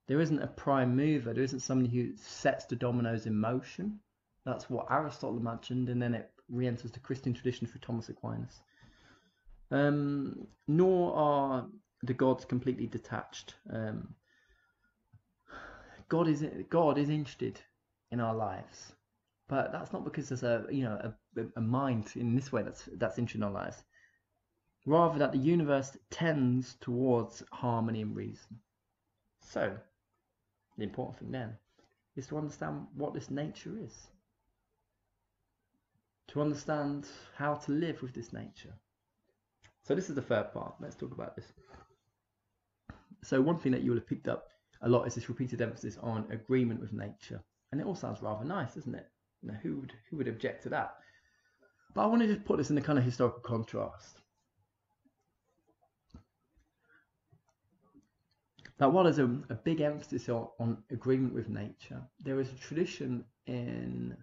There isn't a prime mover. There isn't somebody who sets the dominoes in motion. That's what Aristotle imagined, and then it re-enters the Christian tradition through Thomas Aquinas. Nor are the gods completely detached. God is interested in our lives, but that's not because there's a mind in this way that's interested in our lives. Rather, that the universe tends towards harmony and reason. So, the important thing then is to understand what this nature is. To understand how to live with this nature. So this is the third part. Let's talk about this. So one thing that you will have picked up a lot is this repeated emphasis on agreement with nature. And it all sounds rather nice, doesn't it? Who would object to that? But I want to just put this in a kind of historical contrast. Now, while there's a big emphasis on agreement with nature, there is a tradition in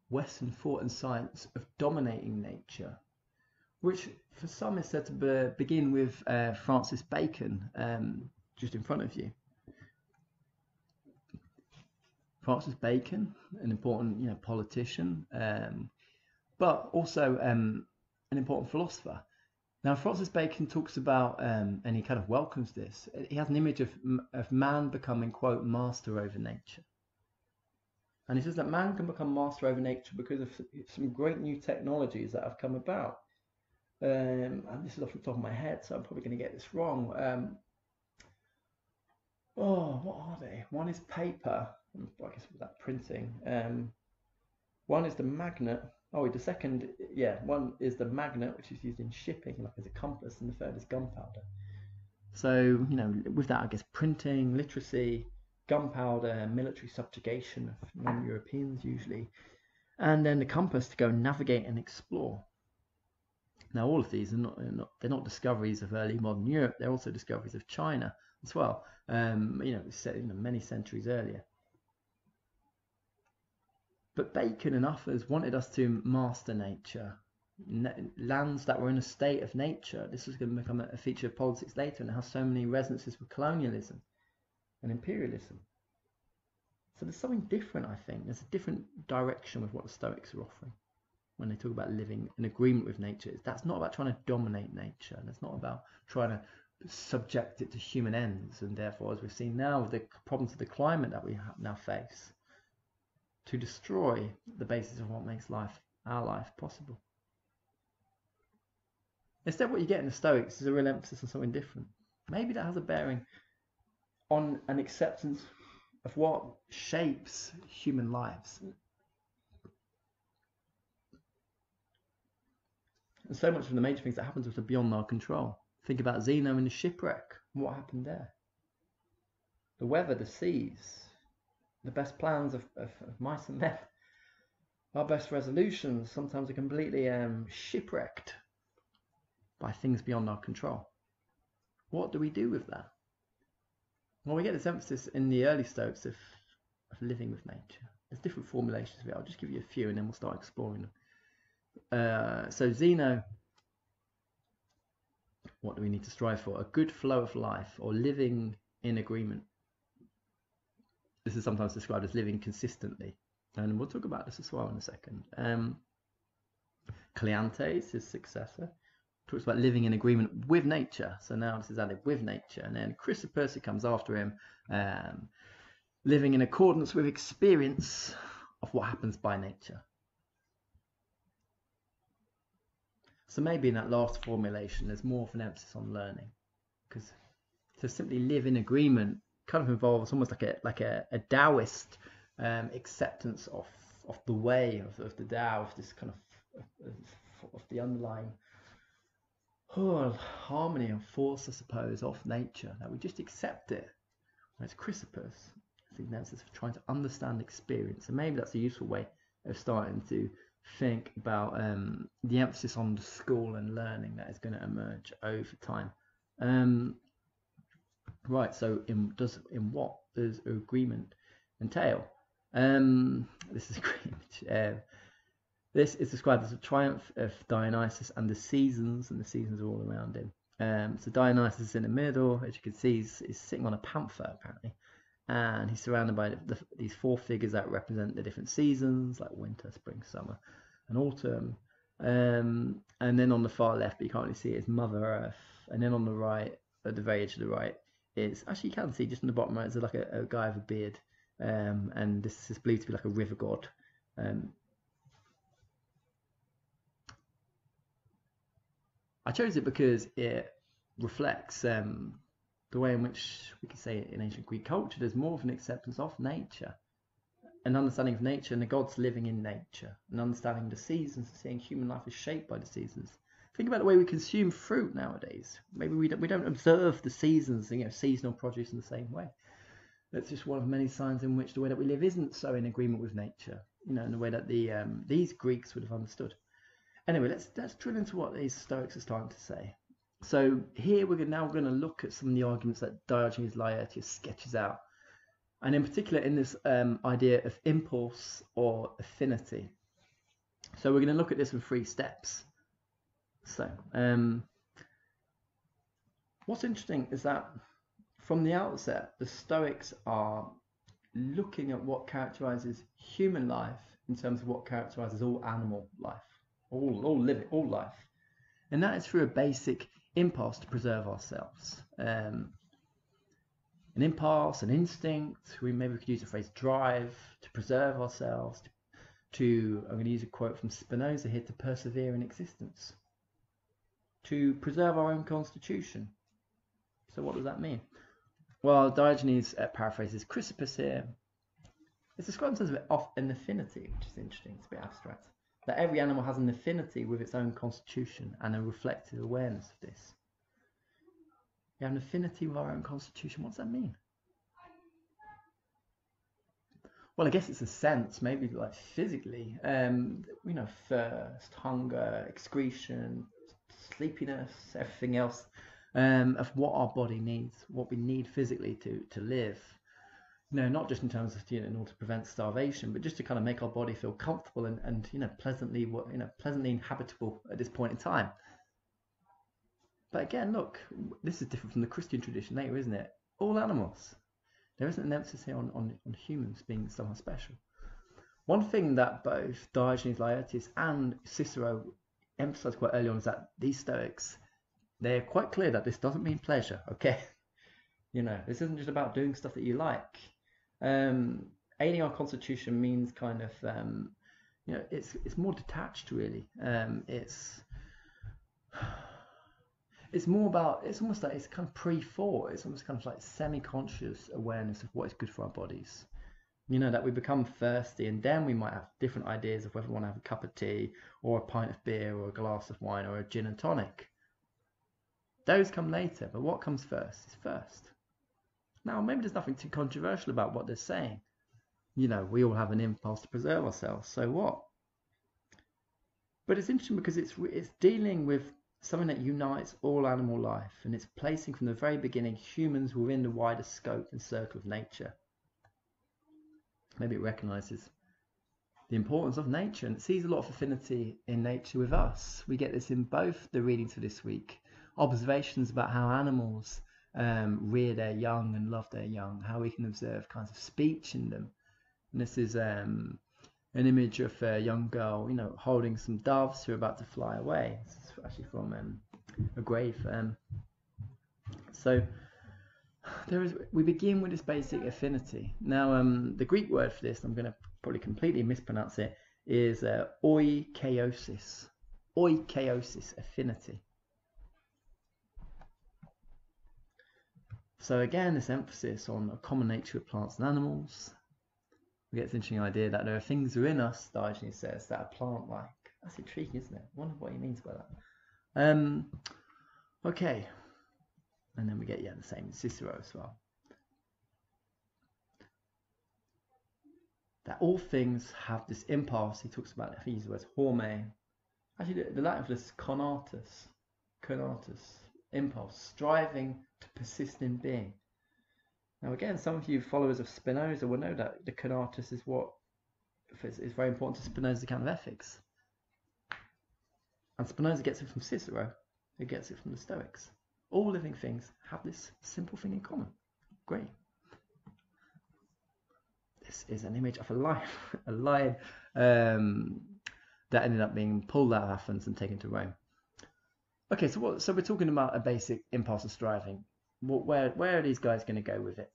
Western thought and science of dominating nature, which for some is said to begin with Francis Bacon, just in front of you. Francis Bacon, an important politician, but also an important philosopher. Now, Francis Bacon talks about, and he kind of welcomes this, he has an image of man becoming, quote, master over nature. And he says that man can become master over nature because of some great new technologies that have come about. And this is off the top of my head, so I'm probably going to get this wrong. What are they? One is paper, I guess that printing. One is the magnet. The second, one is the magnet, which is used in shipping, like as a compass, and the third is gunpowder. So, with that, I guess printing, literacy, gunpowder, military subjugation of non-Europeans usually, and then the compass to go navigate and explore. Now, all of these they're not discoveries of early modern Europe. They're also discoveries of China as well. Many centuries earlier. But Bacon and others wanted us to master nature. Lands that were in a state of nature. This was going to become a feature of politics later, and it has so many resonances with colonialism and imperialism. So there's something different, I think. There's a different direction with what the Stoics are offering. when they talk about living in agreement with nature. That's not about trying to dominate nature, and it's not about trying to subject it to human ends, and therefore, as we've seen now, the problems of the climate that we now face, to destroy the basis of what makes our life possible. Instead, what you get in the Stoics is a real emphasis on something different. Maybe that has a bearing on an acceptance of what shapes human lives. And so much of the major things that happen to us are beyond our control. Think about Zeno and the shipwreck. What happened there? The weather, the seas, the best plans of mice and men, our best resolutions sometimes are completely shipwrecked by things beyond our control. What do we do with that? Well, we get this emphasis in the early Stoics of living with nature. There's different formulations of it. I'll just give you a few and then we'll start exploring them. So Zeno, what do we need to strive for? A good flow of life, or living in agreement. This is sometimes described as living consistently, and we'll talk about this as well in a second. Cleanthes, his successor, talks about living in agreement with nature. So now this is added with nature. And then Chrysippus, who comes after him, living in accordance with experience of what happens by nature. So maybe in that last formulation, there's more of an emphasis on learning, because to simply live in agreement kind of involves almost like a Taoist acceptance of the way of the Tao, of this kind of the underlying harmony and force, I suppose, of nature, that we just accept it. Whereas Chrysippus, I think, that's for trying to understand experience, and maybe that's a useful way of starting to think about the emphasis on the school and learning that is going to emerge over time. Right, so in what does agreement entail? This is great. This is described as a triumph of Dionysus and the seasons are all around him. So Dionysus is in the middle, as you can see, he's sitting on a panther apparently, and he's surrounded by these four figures that represent the different seasons, like winter, spring, summer, and autumn. And then on the far left, but you can't really see it, is Mother Earth. And then on the right, at the very edge of the right, is, actually you can see just in the bottom right, there's like a guy with a beard, and this is believed to be like a river god. I chose it because it reflects the way in which we could say in ancient Greek culture there's more of an acceptance of nature, an understanding of nature and the gods living in nature, an understanding the seasons, and seeing human life is shaped by the seasons. Think about the way we consume fruit nowadays. Maybe we don't observe the seasons, seasonal produce in the same way. That's just one of many signs in which the way that we live isn't so in agreement with nature, in the way that these Greeks would have understood. Anyway, let's drill into what these Stoics are starting to say. So here we're now going to look at some of the arguments that Diogenes Laertius sketches out, and in particular in this idea of impulse or affinity. So we're going to look at this in 3 steps. So what's interesting is that from the outset, the Stoics are looking at what characterizes human life in terms of what characterizes all animal life, all life, and that is through a basic impulse to preserve ourselves. An impulse, an instinct. Maybe we could use the phrase drive, to preserve ourselves. I'm going to use a quote from Spinoza here: to persevere in existence, to preserve our own constitution. So what does that mean? Well, Diogenes paraphrases Chrysippus here. It's described in terms of an affinity, which is interesting. It's a bit abstract. That every animal has an affinity with its own constitution and a reflective awareness of this. We have an affinity with our own constitution. What does that mean? Well, I guess it's a sense, maybe like physically, thirst, hunger, excretion, sleepiness, everything else, of what our body needs, what we need physically to live. Not just in terms of in order to prevent starvation, but just to kind of make our body feel comfortable and pleasantly inhabitable at this point in time. But again, look, this is different from the Christian tradition later, isn't it? All animals. There isn't an emphasis here on humans being somehow special. One thing that both Diogenes Laertius and Cicero emphasize quite early on is that these Stoics, they're quite clear that this doesn't mean pleasure, okay? This isn't just about doing stuff that you like. Aiding our constitution means kind of, it's more detached, really. It's more about, it's almost like it's kind of pre-thought. It's almost kind of like semi-conscious awareness of what is good for our bodies. That we become thirsty, and then we might have different ideas of whether we want to have a cup of tea or a pint of beer or a glass of wine or a gin and tonic. Those come later, but what comes first is first. Now, maybe there's nothing too controversial about what they're saying. We all have an impulse to preserve ourselves, so what? But it's interesting because it's dealing with something that unites all animal life, and it's placing from the very beginning humans within the wider scope and circle of nature. Maybe it recognizes the importance of nature, and it sees a lot of affinity in nature with us. We get this in both the readings for this week, observations about how animals rear their young and love their young, how we can observe kinds of speech in them. And this is an image of a young girl, holding some doves who are about to fly away. This is actually from a grave. So we begin with this basic affinity. Now, the Greek word for this, I'm going to probably completely mispronounce it, is oikeiosis. Oikeiosis, affinity. So again, this emphasis on a common nature of plants and animals. We get this interesting idea that there are things within us, Diogenes says, that are plant-like. That's intriguing, isn't it? I wonder what he means by that. Okay. And then we get, the same in Cicero as well. That all things have this impulse. He talks about, I think he uses the words horme. Actually, the Latin for this is conatus. Conatus. Impulse. Striving to persist in being. Now again, some of you followers of Spinoza will know that the conatus is what is very important to Spinoza's account of ethics. And Spinoza gets it from Cicero, who gets it from the Stoics. All living things have this simple thing in common. Great. This is an image of a lion that ended up being pulled out of Athens and taken to Rome. Okay, so we're talking about a basic impulse of striving. Where are these guys going to go with it?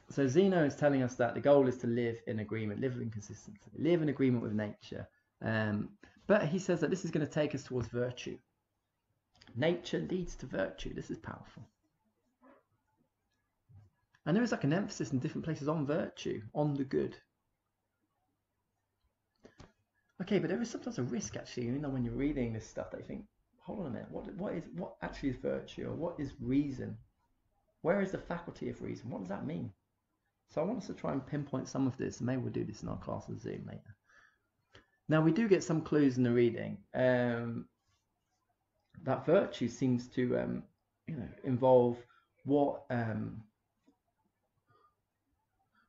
So Zeno is telling us that the goal is to live in agreement, live in consistency, live in agreement with nature. But he says that this is going to take us towards virtue. Nature leads to virtue. This is powerful. And there is like an emphasis in different places on virtue, on the good. Okay, but there is sometimes a risk actually, when you're reading this stuff that you think, hold on a minute, what actually is virtue, or what is reason? Where is the faculty of reason? What does that mean? So I want us to try and pinpoint some of this, and maybe we'll do this in our class on Zoom later. Now we do get some clues in the reading that virtue seems to involve what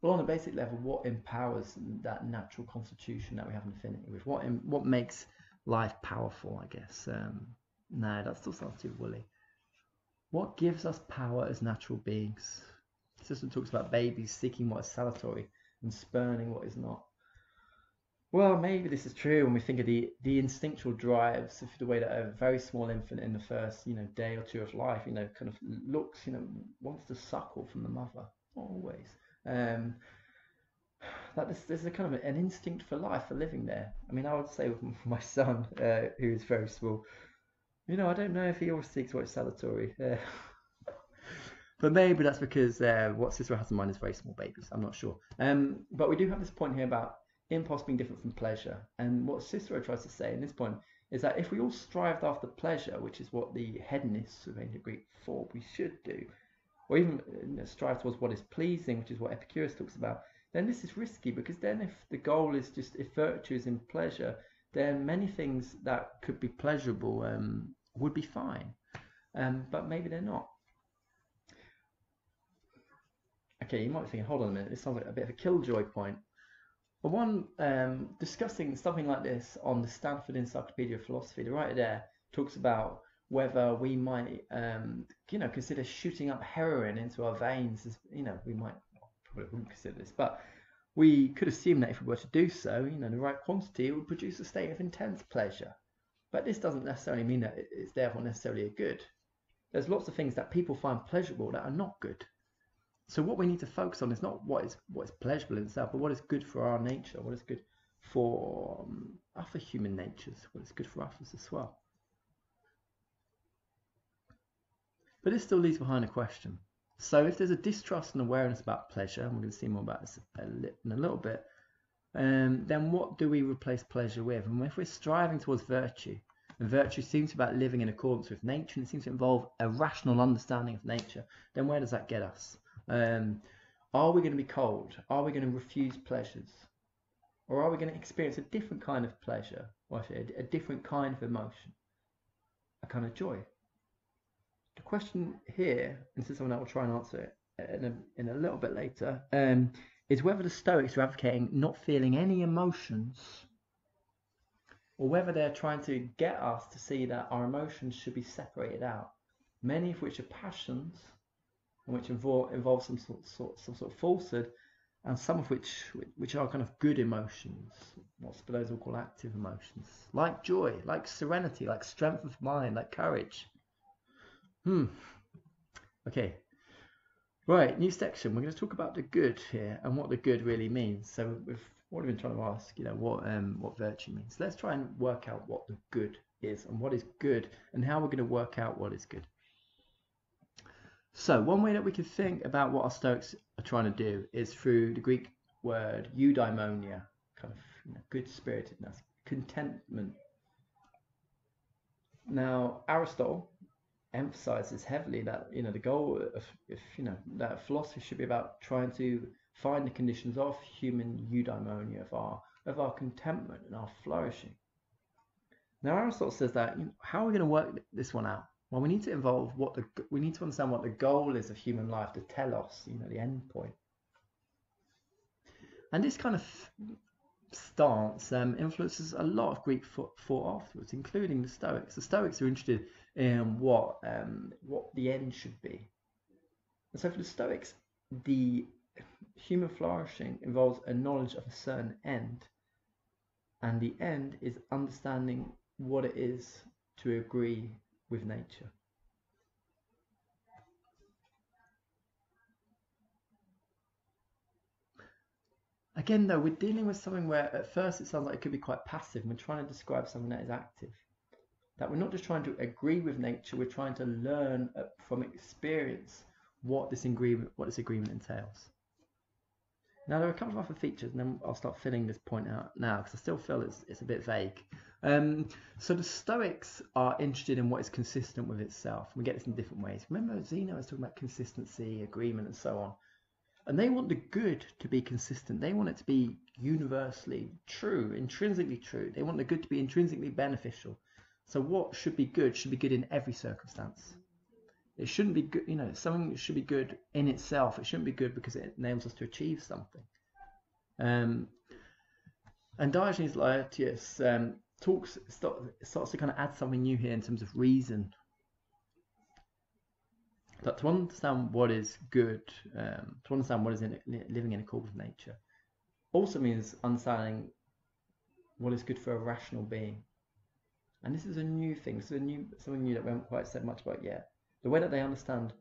well, on a basic level, what empowers that natural constitution that we have an affinity with? What makes life powerful, I guess. No, that still sounds too woolly. What gives us power as natural beings? Cicero talks about babies seeking what is salutary and spurning what is not. Well, maybe this is true when we think of the instinctual drives of the way that a very small infant in the first day or two of life kind of looks wants to suckle from the mother. Not always. That there's a kind of an instinct for life, for living there. I mean, I would say with my son, who is very small, I don't know if he always seeks what is salutary. But maybe that's because what Cicero has in mind is very small babies. I'm not sure. But we do have this point here about impulse being different from pleasure. And what Cicero tries to say in this point is that if we all strived after pleasure, which is what the hedonists of ancient Greek thought we should do, or even strive towards what is pleasing, which is what Epictetus talks about, then this is risky, because then if the goal is just, if virtue is in pleasure, then many things that could be pleasurable would be fine. But maybe they're not. Okay, you might be thinking, hold on a minute, this sounds like a bit of a killjoy point. But one discussing something like this on the Stanford Encyclopedia of Philosophy, the writer there talks about whether we might, consider shooting up heroin into our veins. As, we might, probably wouldn't consider this, but we could assume that if we were to do so, the right quantity, it would produce a state of intense pleasure. But this doesn't necessarily mean that it's therefore necessarily a good. There's lots of things that people find pleasurable that are not good. So what we need to focus on is not what is pleasurable in itself, but what is good for our nature, what is good for other human natures, what is good for others as well. But this still leaves behind a question. So if there's a distrust and awareness about pleasure, and we're going to see more about this in a little bit, then what do we replace pleasure with? And if we're striving towards virtue, and virtue seems to be about living in accordance with nature, and it seems to involve a rational understanding of nature, then where does that get us? Are we going to be cold? Are we going to refuse pleasures? Or are we going to experience a different kind of pleasure, or a different kind of emotion, a kind of joy? The question here, and this is something I will try and answer in a little bit later, is whether the Stoics are advocating not feeling any emotions, or whether they're trying to get us to see that our emotions should be separated out, many of which are passions, and which involve some sort of falsehood, and some of which are kind of good emotions, what Spinoza will call active emotions, like joy, like serenity, like strength of mind, like courage. Okay. Right, new section. We're going to talk about the good here and what the good really means. So we've already been trying to ask, what virtue means. Let's try and work out what the good is and what is good and how we're going to work out what is good. So one way that we can think about what our Stoics are trying to do is through the Greek word eudaimonia, kind of good-spiritedness, contentment. Now, Aristotle emphasizes heavily that the goal of that philosophy should be about trying to find the conditions of human eudaimonia, of our contentment and our flourishing. Now Aristotle says that how are we going to work this one out? Well, we need to understand what the goal is of human life, the telos, the end point. And this kind of stance influences a lot of Greek thought afterwards, including the Stoics. The Stoics are interested in what the end should be. And so for the Stoics, the human flourishing involves a knowledge of a certain end. And the end is understanding what it is to agree with nature. Again, though, we're dealing with something where at first it sounds like it could be quite passive. We're trying to describe something that is active. That we're not just trying to agree with nature, we're trying to learn from experience what this agreement entails. Now, there are a couple of other features, and then I'll start filling this point out now, because I still feel it's a bit vague. So the Stoics are interested in what is consistent with itself. We get this in different ways. Remember, Zeno was talking about consistency, agreement, and so on. And they want the good to be consistent. They want it to be universally true, intrinsically true. They want the good to be intrinsically beneficial. So what should be good in every circumstance. It shouldn't be good, something should be good in itself. It shouldn't be good because it enables us to achieve something. And Diogenes Laertius starts to kind of add something new here in terms of reason. But to understand what is good, to understand what is living in accord with nature, also means understanding what is good for a rational being. And this is a new thing. This is something new that we haven't quite said much about yet. The way that they understand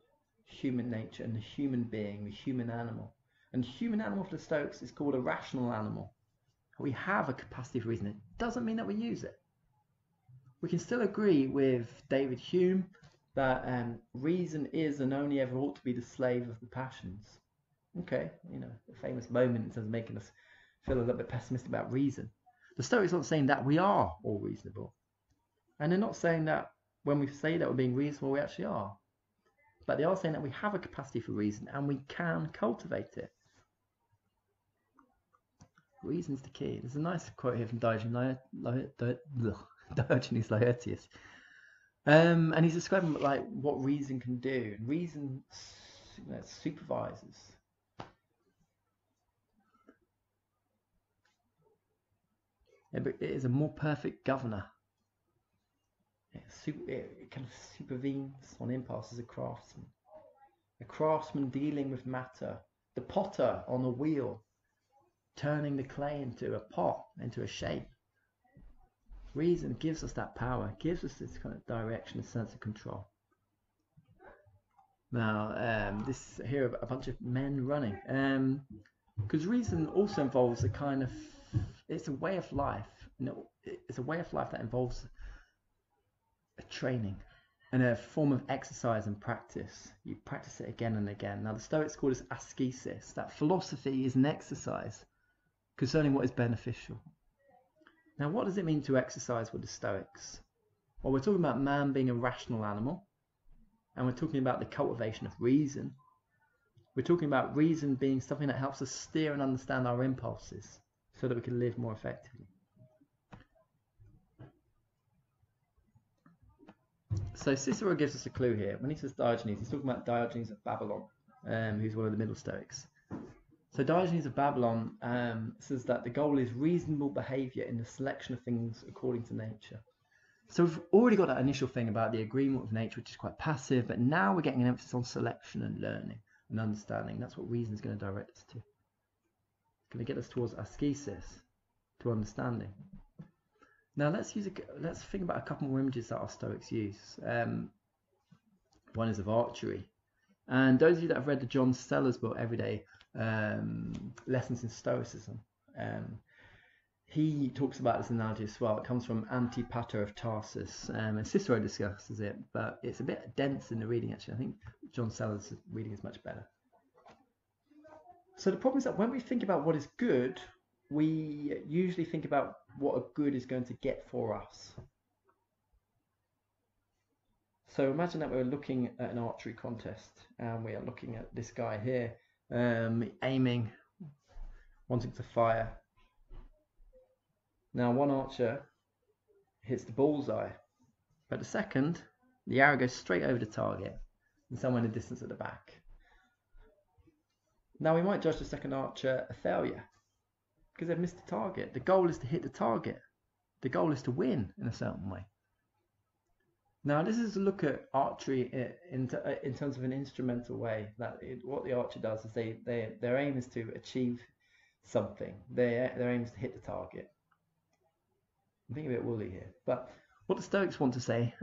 human nature and the human being, the human animal. And the human animal for the Stoics is called a rational animal. We have a capacity for reason. It doesn't mean that we use it. We can still agree with David Hume that reason is and only ever ought to be the slave of the passions. Okay, a famous moment in terms of making us feel a little bit pessimistic about reason. The Stoics aren't saying that we are all reasonable. And they're not saying that when we say that we're being reasonable, we actually are. But they are saying that we have a capacity for reason and we can cultivate it. Reason's the key. There's a nice quote here from Diogenes Laertius. And he's describing what reason can do. And reason supervises. It is a more perfect governor. It kind of supervenes on impulse as a craftsman dealing with matter, the potter on a wheel. turning the clay into a pot, into a shape. Reason gives us that power, gives us this kind of direction, a sense of control. Now, this here a bunch of men running, because reason also involves a kind of, it's a way of life. It's a way of life that involves a training and a form of exercise and practice. You practice it again and again. Now, the Stoics call this ascesis. That philosophy is an exercise concerning what is beneficial. Now, what does it mean to exercise with the Stoics? Well, we're talking about man being a rational animal, and we're talking about the cultivation of reason. We're talking about reason being something that helps us steer and understand our impulses so that we can live more effectively. So Cicero gives us a clue here. When he says Diogenes, he's talking about Diogenes of Babylon, who's one of the Middle Stoics. So Diogenes of Babylon says that the goal is reasonable behaviour in the selection of things according to nature. So we've already got that initial thing about the agreement with nature, which is quite passive, but now we're getting an emphasis on selection and learning and understanding. That's what reason is going to direct us to. It's going to get us towards ascesis, to understanding. Now let's think about a couple more images that our Stoics use. One is of archery, and those of you that have read the John Sellers book, Everyday Lessons in Stoicism, he talks about this analogy as well. It comes from Antipater of Tarsus, and Cicero discusses it, but it's a bit dense in the reading actually. I think John Sellers' reading is much better. So the problem is that when we think about what is good, we usually think about what a good is going to get for us. So imagine that we're looking at an archery contest and we are looking at this guy here, aiming, wanting to fire. Now one archer hits the bullseye, but the second, the arrow goes straight over the target and somewhere in the distance at the back. Now we might judge the second archer a failure, because they've missed the target. The goal is to hit the target. The goal is to win in a certain way. Now, this is a look at archery in terms of an instrumental way. What the archer does is their aim is to achieve something. Their aim is to hit the target. I'm being a bit woolly here, but what the Stoics want to say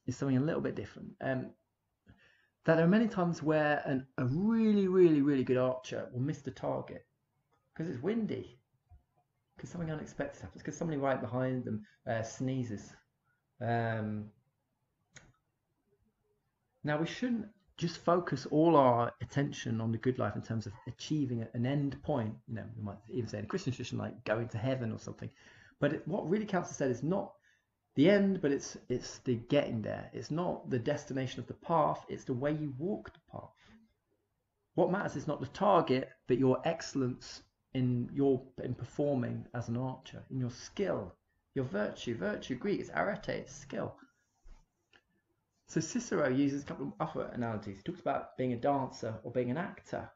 is something a little bit different. That there are many times where a really, really, really good archer will miss the target because it's windy. Because something unexpected happens, because somebody right behind them sneezes. Now we shouldn't just focus all our attention on the good life in terms of achieving an end point. We might even say in a Christian tradition like going to heaven or something. But what really counts instead is not the end, but it's the getting there. It's not the destination of the path, it's the way you walk the path. What matters is not the target, but your excellence in performing as an archer, in your skill, your virtue. Greek, it's arete, it's skill. So Cicero uses a couple of other analogies. He talks about being a dancer or being an actor.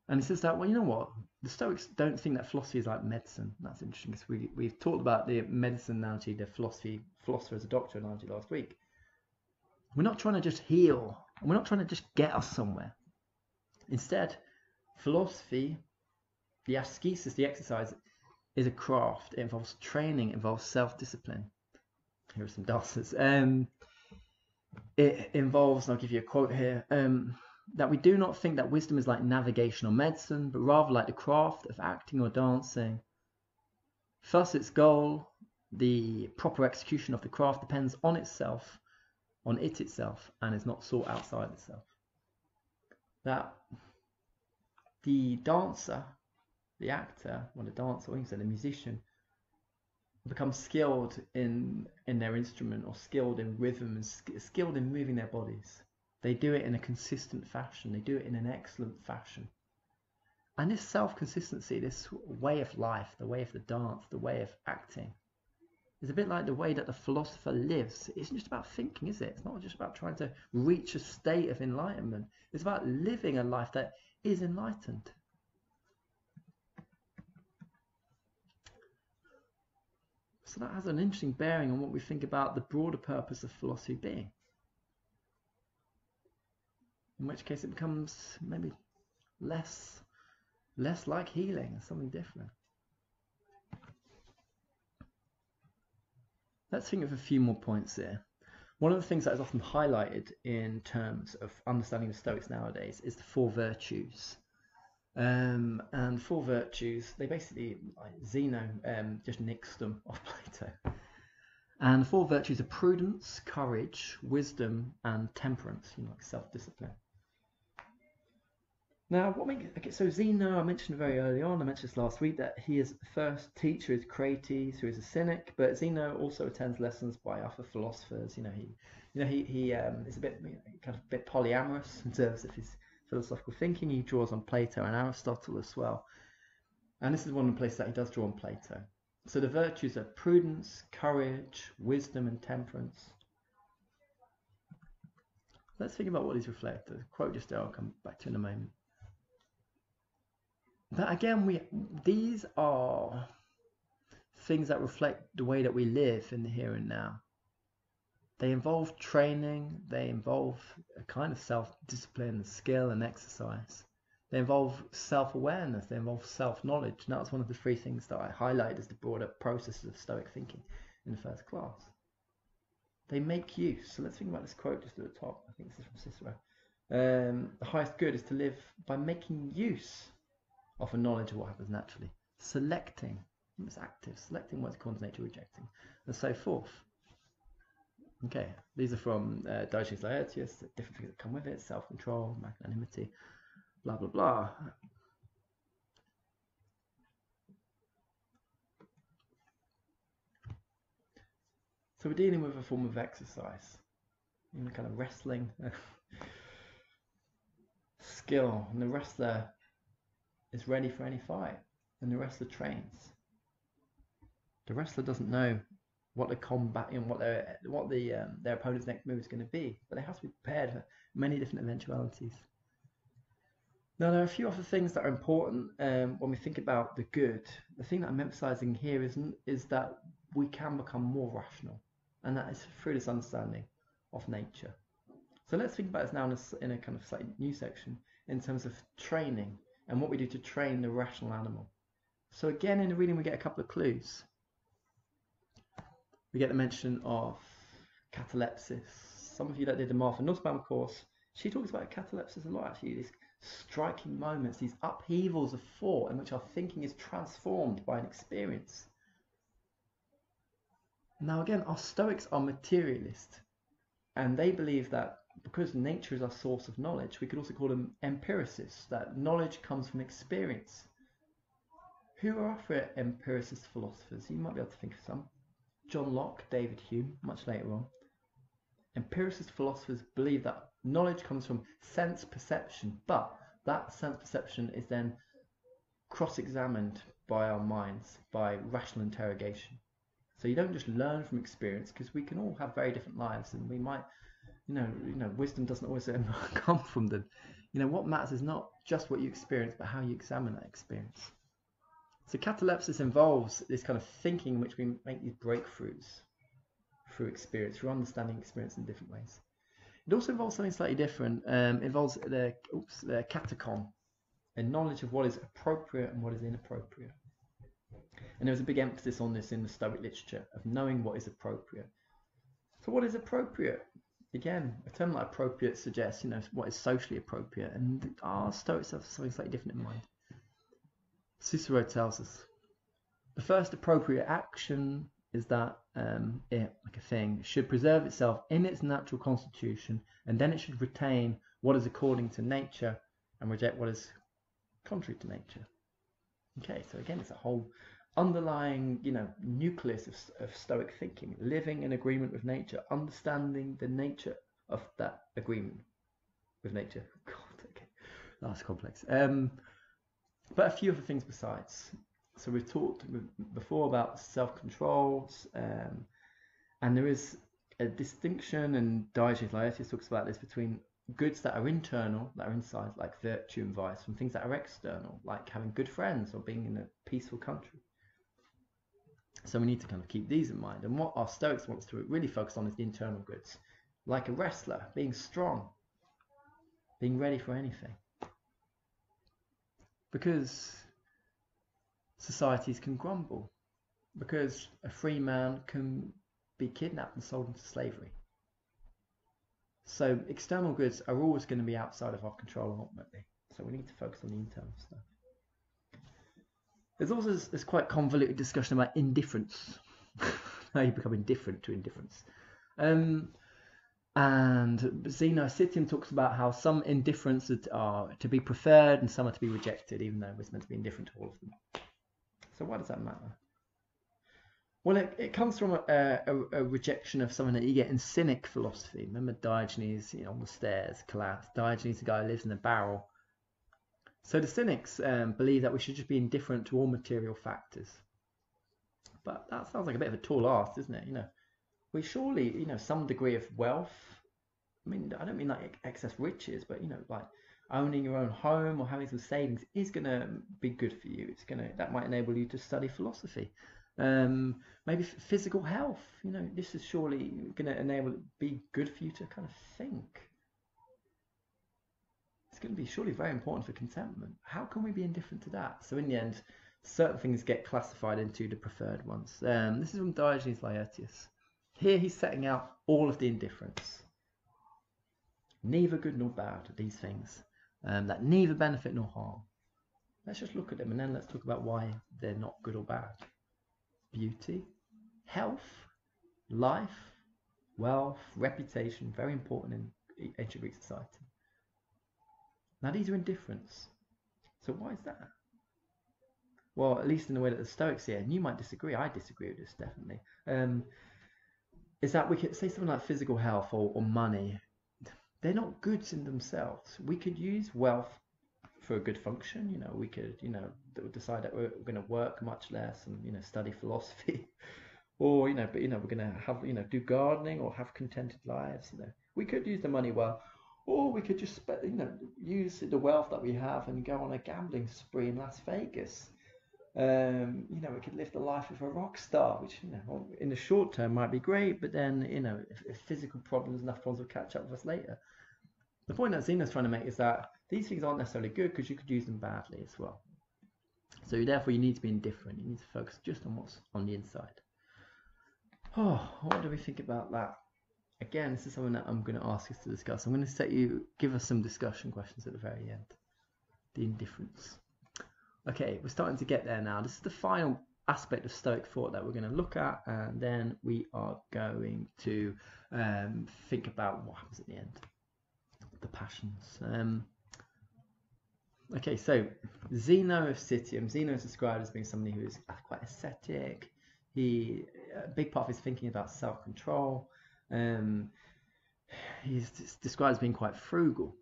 And he says that, well, you know what? The Stoics don't think that philosophy is like medicine. That's interesting, because we've talked about the medicine analogy, the philosopher as a doctor analogy last week. We're not trying to just heal. We're not trying to just get us somewhere. Instead, philosophy, the ascesis, the exercise, is a craft. It involves training, it involves self-discipline. Here are some dancers. It involves, and I'll give you a quote here, that we do not think that wisdom is like navigation or medicine, but rather like the craft of acting or dancing. Thus its goal, the proper execution of the craft, depends on it itself, and is not sought outside itself. That the dancer, the actor, or the dancer, or you can say the musician, become skilled in their instrument, or skilled in rhythm, and skilled in moving their bodies. They do it in a consistent fashion. They do it in an excellent fashion. And this self-consistency, this way of life, the way of the dance, the way of acting, is a bit like the way that the philosopher lives. It isn't just about thinking, is it? It's not just about trying to reach a state of enlightenment. It's about living a life that is enlightened. So that has an interesting bearing on what we think about the broader purpose of philosophy being. In which case it becomes maybe less less like healing, something different. Let's think of a few more points here. One of the things that is often highlighted in terms of understanding the Stoics nowadays is the four virtues. And four virtues, they basically, like Zeno just nixed them off Plato. And the four virtues are prudence, courage, wisdom, and temperance, like self-discipline. Now, so Zeno, I mentioned very early on, I mentioned this last week, that his first teacher is Crates, who is a cynic, but Zeno also attends lessons by other philosophers. He is a bit, kind of a bit polyamorous in terms of his philosophical thinking. He draws on Plato and Aristotle as well. And this is one of the places that he does draw on Plato. So the virtues are prudence, courage, wisdom, and temperance. Let's think about what these reflect. The quote just there, I'll come back to in a moment. But again, these are things that reflect the way that we live in the here and now. They involve training, they involve a kind of self-discipline, skill and exercise. They involve self-awareness, they involve self-knowledge. And that's one of the three things that I highlight as the broader processes of Stoic thinking in the first class. They make use. So let's think about this quote just at the top. I think this is from Cicero. The highest good is to live by making use of a knowledge of what happens naturally. Selecting, it's active, selecting what's according to nature, rejecting, and so forth. Okay, these are from Diogenes Laertius, the different things that come with it, self-control, magnanimity, blah, blah, blah. So we're dealing with a form of exercise, kind of wrestling, skill, and the wrestler is ready for any fight, and the wrestler trains. The wrestler doesn't know what the combat and what their opponent's next move is going to be, but they have to be prepared for many different eventualities. Now, there are a few other things that are important when we think about the good. The thing that I'm emphasizing here is that we can become more rational, and that is through this understanding of nature. So let's think about this now in a kind of slightly new section in terms of training and what we do to train the rational animal. So again, in the reading, we get a couple of clues. We get the mention of catalepsis. Some of you that did the Martha Nussbaum course, she talks about catalepsis a lot, actually, these striking moments, these upheavals of thought in which our thinking is transformed by an experience. Now again, our Stoics are materialist, and they believe that because nature is our source of knowledge, we could also call them empiricists, that knowledge comes from experience. Who are other empiricist philosophers? You might be able to think of some. John Locke, David Hume, much later on. Empiricist philosophers believe that knowledge comes from sense perception, but that sense perception is then cross-examined by our minds, by rational interrogation. So you don't just learn from experience, because we can all have very different lives, and we might, wisdom doesn't always come from them. What matters is not just what you experience, but how you examine that experience. So catalepsis involves this kind of thinking in which we make these breakthroughs through experience, through understanding experience in different ways. It also involves something slightly different. It involves the katakon, a knowledge of what is appropriate and what is inappropriate. And there was a big emphasis on this in the Stoic literature, of knowing what is appropriate. So what is appropriate? Again, a term like appropriate suggests, what is socially appropriate, and our Stoics have something slightly different in mind. Cicero tells us, the first appropriate action is that it, like a thing, should preserve itself in its natural constitution, and then it should retain what is according to nature and reject what is contrary to nature. Okay, so again, it's a whole underlying, nucleus of Stoic thinking, living in agreement with nature, understanding the nature of that agreement with nature. God, okay, that's complex. But a few other things besides. So we've talked before about self-control, and there is a distinction, and Diogenes Laertius talks about this, between goods that are internal, that are inside, like virtue and vice, from things that are external, like having good friends or being in a peaceful country. So we need to kind of keep these in mind. And what our Stoics wants to really focus on is the internal goods, like a wrestler, being strong, being ready for anything. because societies can crumble, because a free man can be kidnapped and sold into slavery. So external goods are always going to be outside of our control ultimately. So we need to focus on the internal stuff. There's also this quite convoluted discussion about indifference. How you become indifferent to indifference. And Zeno of Sinope talks about how some indifferences are to be preferred and some are to be rejected, even though we're meant to be indifferent to all of them. So why does that matter? Well, it comes from a rejection of something that you get in Cynic philosophy. Remember Diogenes, on the stairs, collapsed. Diogenes, the guy who lives in a barrel. So the Cynics believe that we should just be indifferent to all material factors. But that sounds like a bit of a tall ask, doesn't it? We surely, some degree of wealth. I mean, I don't mean like excess riches, but like owning your own home or having some savings is going to be good for you. That might enable you to study philosophy. Maybe physical health. This is surely going to enable it to be good for you to kind of think. It's going to be surely very important for contentment. How can we be indifferent to that? So in the end, certain things get classified into the preferred ones. This is from Diogenes Laertius. Here he's setting out all of the indifference. Neither good nor bad, these things. That neither benefit nor harm. Let's just look at them and then let's talk about why they're not good or bad. Beauty, health, life, wealth, reputation, very important in ancient Greek society. Now these are indifference. So why is that? Well, at least in the way that the Stoics here, and you might disagree, I disagree with this definitely, is that we could say something like physical health or money. They're not goods in themselves. We could use wealth for a good function. We could, decide that we're going to work much less and, study philosophy, or, but, we're going to have, do gardening or have contented lives. We could use the money well, or we could just, use the wealth that we have and go on a gambling spree in Las Vegas. We could live the life of a rock star, which, in the short term might be great, but then, if physical problems, enough problems will catch up with us later. The point that Zeno's trying to make is that these things aren't necessarily good because you could use them badly as well. So therefore you need to be indifferent. You need to focus just on what's on the inside. What do we think about that? Again, this is something that I'm going to ask us to discuss. I'm going to give us some discussion questions at the very end. The indifference. Okay, we're starting to get there now. This is the final aspect of Stoic thought that we're going to look at, and then we are going to think about what happens at the end. The passions. Okay, so Zeno of Sinope. Zeno is described as being somebody who is quite ascetic. A big part of his thinking about self-control. He's described as being quite frugal.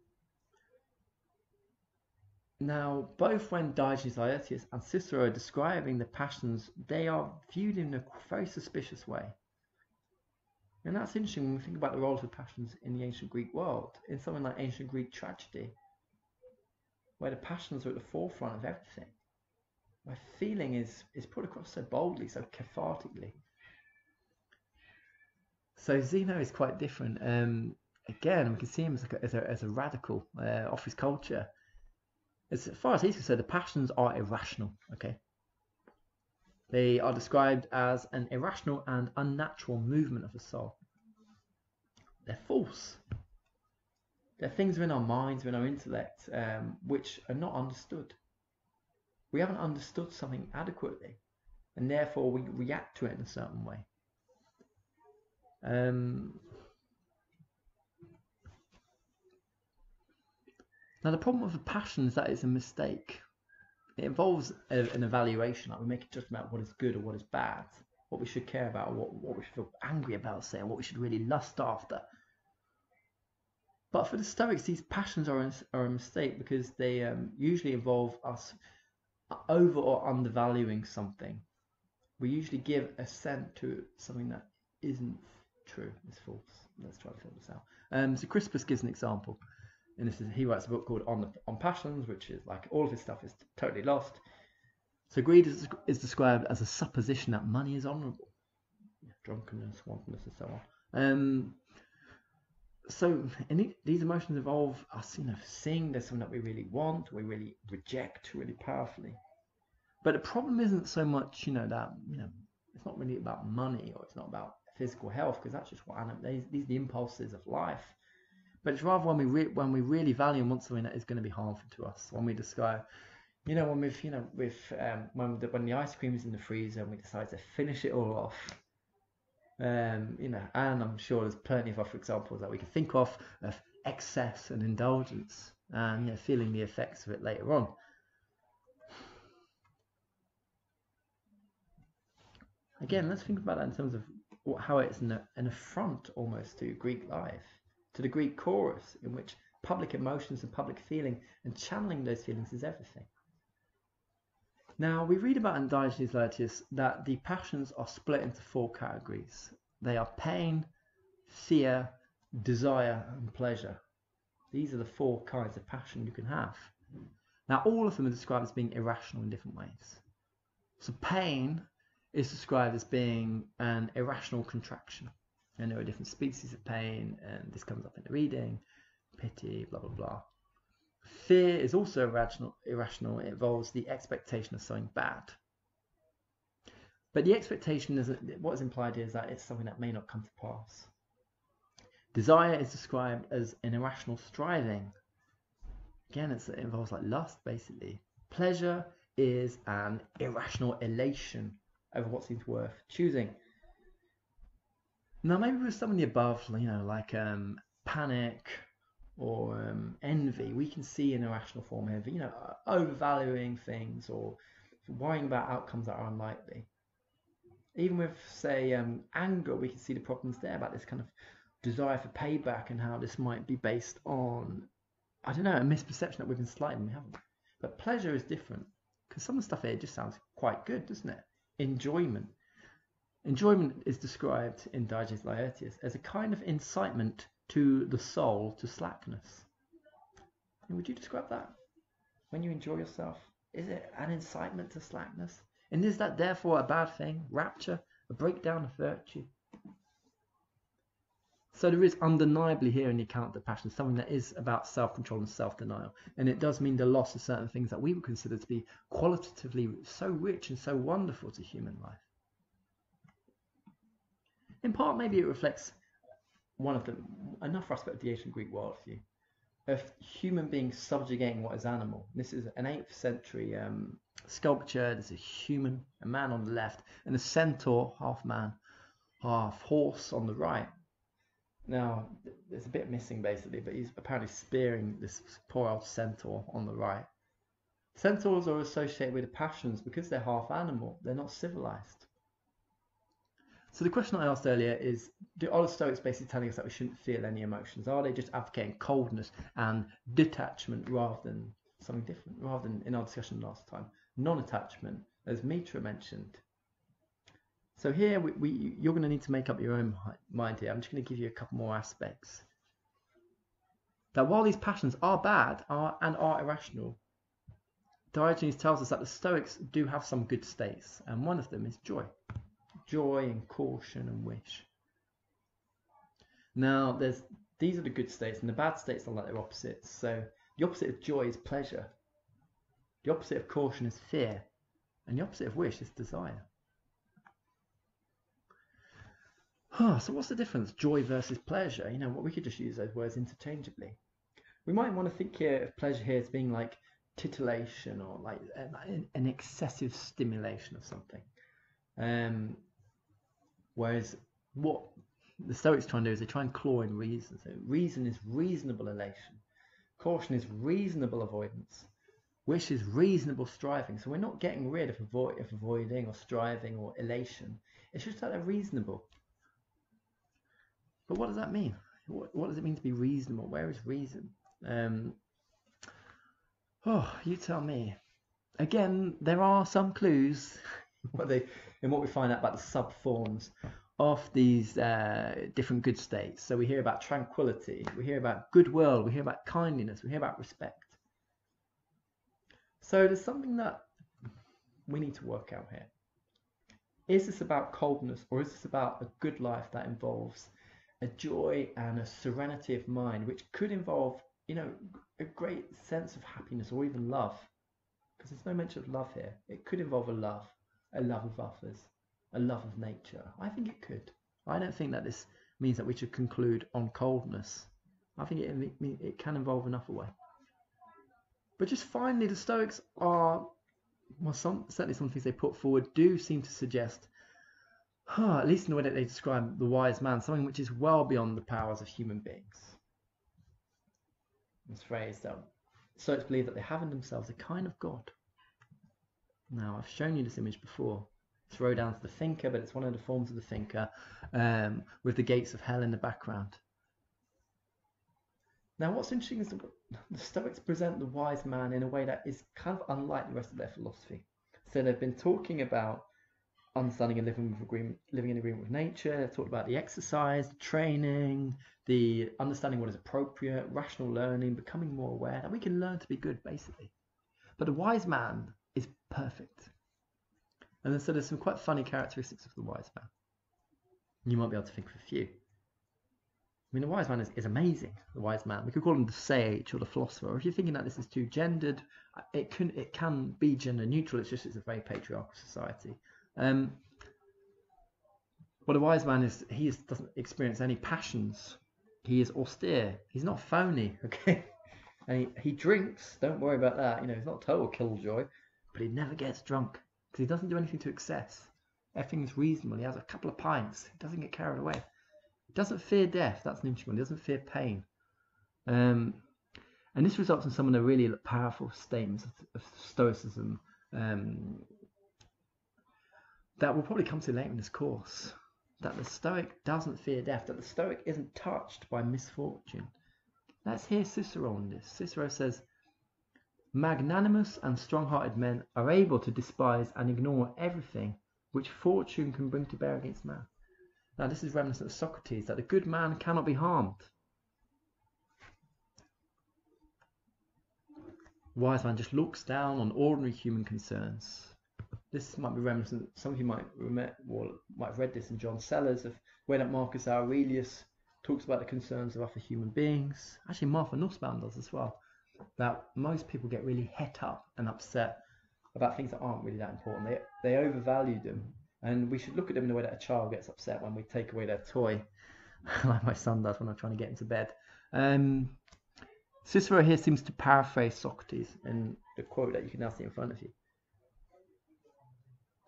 Now, both when Diogenes Laertius and Cicero are describing the passions, they are viewed in a very suspicious way. And that's interesting when we think about the roles of passions in the ancient Greek world, in something like ancient Greek tragedy, where the passions are at the forefront of everything, where feeling is put across so boldly, so cathartically. So Zeno is quite different. Again, we can see him as a radical off his culture. As far as he's concerned, the passions are irrational. Okay, they are described as an irrational and unnatural movement of the soul. They're false. They're things within our minds, within our intellect, which are not understood. We haven't understood something adequately, and therefore we react to it in a certain way. Now, the problem with the passion is that it's a mistake. It involves an evaluation, like we make a judgment about what is good or what is bad, what we should care about, or what we should feel angry about, say, and what we should really lust after. But for the Stoics, these passions are a mistake because they usually involve us over or undervaluing something. We usually give assent to something that isn't true, it's false. Let's try to fill this out. So Chrysippus gives an example. And he writes a book called On Passions, which is like all of his stuff is totally lost. So greed is described as a supposition that money is honourable. Drunkenness, wantonness, and so on. So these emotions involve us, seeing there's something that we really want, we really reject really powerfully. But the problem isn't so much, that, it's not really about money, or it's not about physical health, because that's just what these are the impulses of life. But it's rather when we really value and want something that is going to be harmful to us. When we describe, when the ice cream is in the freezer and we decide to finish it all off. And I'm sure there's plenty of other examples that we can think of excess and indulgence, and feeling the effects of it later on. Again, let's think about that in terms of how it's an affront almost to Greek life, to the Greek chorus, in which public emotions and public feeling and channeling those feelings is everything. Now, we read about in Diogenes Laertius that the passions are split into 4 categories. They are pain, fear, desire, and pleasure. These are the 4 kinds of passion you can have. Now, all of them are described as being irrational in different ways. So pain is described as being an irrational contraction. And there are different species of pain, and this comes up in the reading, pity, blah, blah, blah. Fear is also irrational. It involves the expectation of something bad. But the expectation is, what is implied here is that it's something that may not come to pass. Desire is described as an irrational striving. Again, it involves like lust, basically. Pleasure is an irrational elation over what seems worth choosing. Now, maybe with some of the above, like panic or envy, we can see an irrational form of, overvaluing things or worrying about outcomes that are unlikely. Even with, say, anger, we can see the problems there about this kind of desire for payback and how this might be based on, a misperception that we've been slighted and we haven't. But pleasure is different, because some of the stuff here just sounds quite good, doesn't it? Enjoyment. Enjoyment is described in Diogenes Laertius as a kind of incitement to the soul to slackness. And would you describe that? When you enjoy yourself, is it an incitement to slackness? And is that therefore a bad thing? Rapture? A breakdown of virtue? So there is undeniably here in the account of the passion something that is about self-control and self-denial. And it does mean the loss of certain things that we would consider to be qualitatively so rich and so wonderful to human life. In part, maybe it reflects another aspect of the ancient Greek worldview, of human beings subjugating what is animal. This is an 8th century sculpture. There's a man on the left, and a centaur, half man, half horse on the right. Now, there's a bit missing basically, but he's apparently spearing this poor old centaur on the right. Centaurs are associated with the passions because they're half animal. They're not civilized. So the question I asked earlier is, are the Stoics basically telling us that we shouldn't feel any emotions? Are they just advocating coldness and detachment rather than something different? Rather than, in our discussion last time, non-attachment, as Mitra mentioned. So here, you're going to need to make up your own mind here. I'm just going to give you a couple more aspects. That while these passions are bad and are irrational, Diogenes tells us that the Stoics do have some good states, and one of them is joy. Joy and caution and wish. Now, these are the good states, and the bad states are like their opposites. So the opposite of joy is pleasure. The opposite of caution is fear. And the opposite of wish is desire. So what's the difference? Joy versus pleasure? We could just use those words interchangeably. We might want to think here of pleasure here as being like titillation or like an excessive stimulation of something. Whereas what the Stoics try and do is they try and claw in reason. So reason is reasonable elation. Caution is reasonable avoidance. Wish is reasonable striving. So we're not getting rid of avoiding or striving or elation. It's just that they're reasonable. But what does that mean? What does it mean to be reasonable? Where is reason? You tell me. Again, there are some clues in what we find out about the sub-forms of these different good states. So we hear about tranquility, we hear about goodwill, we hear about kindliness, we hear about respect. So there's something that we need to work out here. Is this about coldness, or is this about a good life that involves a joy and a serenity of mind, which could involve, a great sense of happiness or even love, because there's no mention of love here. It could involve a love of others, a love of nature. I think it could. I don't think that this means that we should conclude on coldness. I think it can involve another way. But just finally, the Stoics are, certainly some things they put forward do seem to suggest, at least in the way that they describe the wise man, something which is well beyond the powers of human beings. This phrase that Stoics believe that they have in themselves a kind of God. Now, I've shown you this image before. Throw down to the thinker, but it's one of the forms of the thinker, with the gates of hell in the background. Now, what's interesting is the Stoics present the wise man in a way that is kind of unlike the rest of their philosophy. So they've been talking about understanding and living in agreement with nature. They've talked about the exercise, the training, the understanding what is appropriate, rational learning, becoming more aware, that we can learn to be good, basically. But the wise man is perfect. And so there's some quite funny characteristics of the wise man. You might be able to think of a few. I mean, the wise man is amazing, the wise man. We could call him the sage or the philosopher. Or if you're thinking that this is too gendered, it can be gender neutral. It's a very patriarchal society. But the wise man doesn't experience any passions. He is austere. He's not phony, okay? And he drinks. Don't worry about that. He's not total killjoy, but he never gets drunk because he doesn't do anything to excess. Everything's reasonable. He has a couple of pints. He doesn't get carried away. He doesn't fear death. That's an interesting one. He doesn't fear pain. And this results in some of the really powerful statements of Stoicism that we'll probably come to later in this course. That the Stoic doesn't fear death. That the Stoic isn't touched by misfortune. Let's hear Cicero on this. Cicero says, magnanimous and strong-hearted men are able to despise and ignore everything which fortune can bring to bear against man. Now, this is reminiscent of Socrates, that a good man cannot be harmed. The wise man just looks down on ordinary human concerns. This might be reminiscent. Some of you might have read this in John Sellers, of where that Marcus Aurelius talks about the concerns of other human beings. Actually, Martha Nussbaum does as well. That most people get really het up and upset about things that aren't really that important. They overvalue them, and we should look at them in the way that a child gets upset when we take away their toy, like my son does when I'm trying to get into bed. Cicero here seems to paraphrase Socrates in the quote that you can now see in front of you.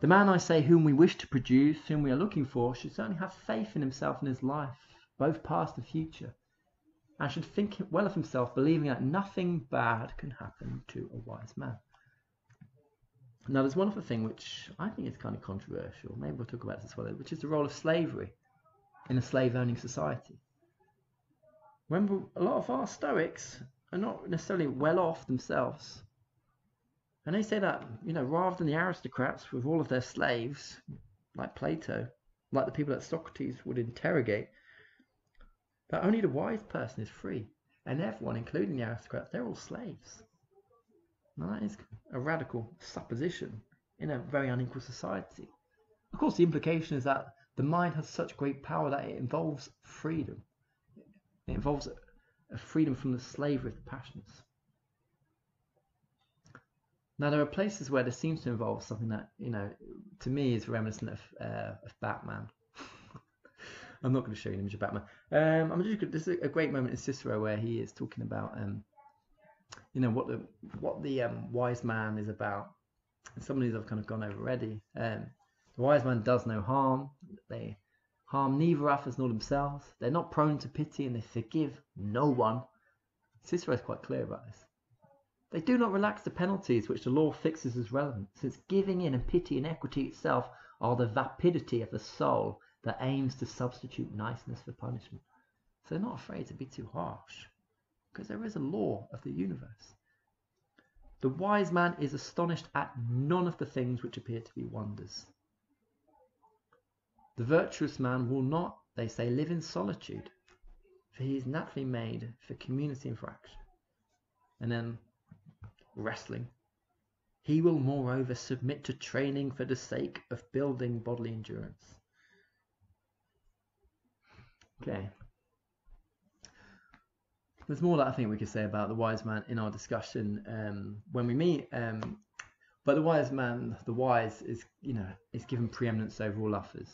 The man, I say, whom we wish to produce, whom we are looking for, should certainly have faith in himself and his life, both past and future, and should think well of himself, believing that nothing bad can happen to a wise man. Now, there's one other thing which I think is kind of controversial, maybe we'll talk about this as well, which is the role of slavery in a slave-owning society. Remember, a lot of our Stoics are not necessarily well off themselves. And they say that, rather than the aristocrats with all of their slaves, like Plato, like the people that Socrates would interrogate, that only the wise person is free. And everyone, including the aristocrats, they're all slaves. Now that is a radical supposition in a very unequal society. Of course, the implication is that the mind has such great power that it involves freedom. It involves a freedom from the slavery of the passions. Now, there are places where this seems to involve something that, to me is reminiscent of Batman. I'm not going to show you an image of Batman. This is a great moment in Cicero where he is talking about, what the wise man is about. Some of these I've kind of gone over already. The wise man does no harm. They harm neither others nor themselves. They're not prone to pity and they forgive no one. Cicero is quite clear about this. They do not relax the penalties which the law fixes as relevant, since giving in and pity and equity itself are the vapidity of the soul that aims to substitute niceness for punishment. So they're not afraid to be too harsh, because there is a law of the universe. The wise man is astonished at none of the things which appear to be wonders. The virtuous man will not, they say, live in solitude, for he is naturally made for community and for action. And then wrestling. He will moreover submit to training for the sake of building bodily endurance. Okay, There's more that I think we could say about the wise man in our discussion when we meet. But the wise is, is given preeminence over all others.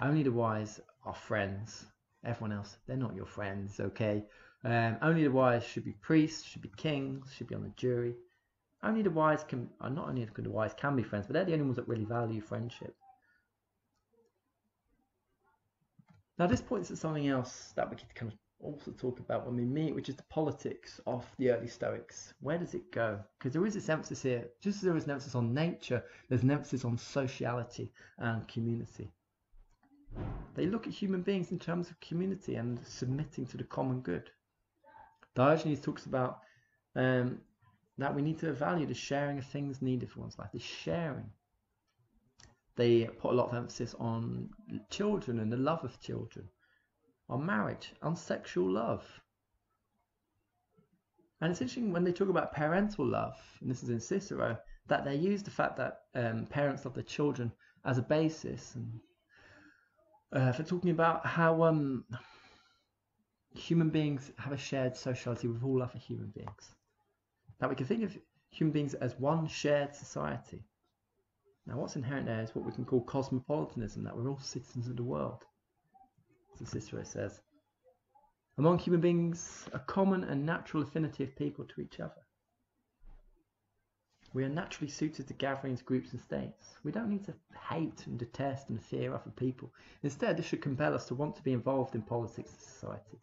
Only the wise are friends. Everyone else, they're not your friends, okay? Only the wise should be priests, should be kings, should be on the jury. Only the wise not only the wise can be friends, but they're the only ones that really value friendship. Now this points at something else that we could kind of also talk about when we meet, which is the politics of the early Stoics. Where does it go? Because there is this emphasis here, just as there is an emphasis on nature, there's an emphasis on sociality and community. They look at human beings in terms of community and submitting to the common good. Diogenes talks about that we need to value the sharing of things needed for one's life, the sharing. They put a lot of emphasis on children and the love of children, on marriage, on sexual love. And it's interesting when they talk about parental love, and this is in Cicero, that they use the fact that parents love their children as a basis, and for talking about how human beings have a shared sociality with all other human beings. That we can think of human beings as one shared society. Now what's inherent there is what we can call cosmopolitanism, that we're all citizens of the world. So Cicero says, among human beings, a common and natural affinity of people to each other. We are naturally suited to gatherings, groups and states. We don't need to hate and detest and fear other people. Instead, this should compel us to want to be involved in politics and society.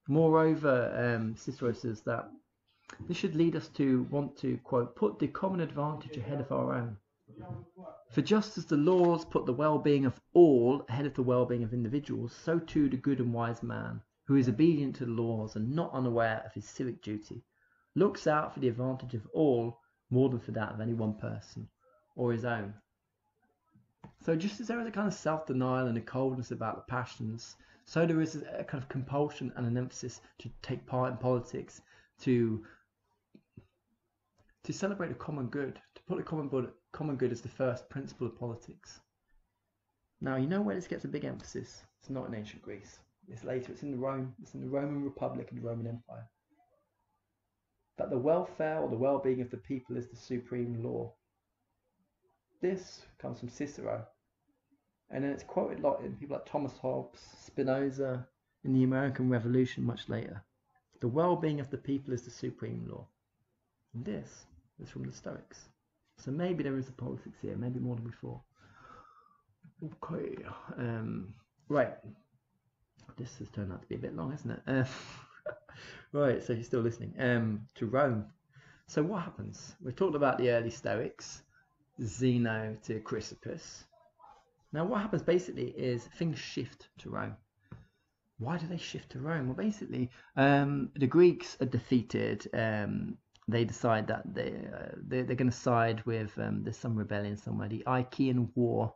Moreover, Cicero says that this should lead us to want to, quote, put the common advantage ahead of our own. For just as the laws put the well-being of all ahead of the well-being of individuals, so too the good and wise man, who is obedient to the laws and not unaware of his civic duty, looks out for the advantage of all more than for that of any one person or his own. So just as there is a kind of self-denial and a coldness about the passions, so there is a kind of compulsion and an emphasis to take part in politics, to celebrate the common good, to put the common good as the first principle of politics. Now, you know where this gets a big emphasis? It's not in ancient Greece. It's later. It's in the Roman Republic and the Roman Empire. That the welfare or the well-being of the people is the supreme law. This comes from Cicero, and then it's quoted a lot in people like Thomas Hobbes, Spinoza, in the American Revolution much later. The well-being of the people is the supreme law. And this is from the Stoics. So maybe there is a politics here, maybe more than before. Okay, right. This has turned out to be a bit long, isn't it? Right, so you're still listening. To Rome. So what happens? We've talked about the early Stoics, Zeno to Chrysippus. Now what happens basically is things shift to Rome. Why do they shift to Rome? Well, basically, the Greeks are defeated. They decide that they're going to side with, there's some rebellion somewhere, the Achaean War.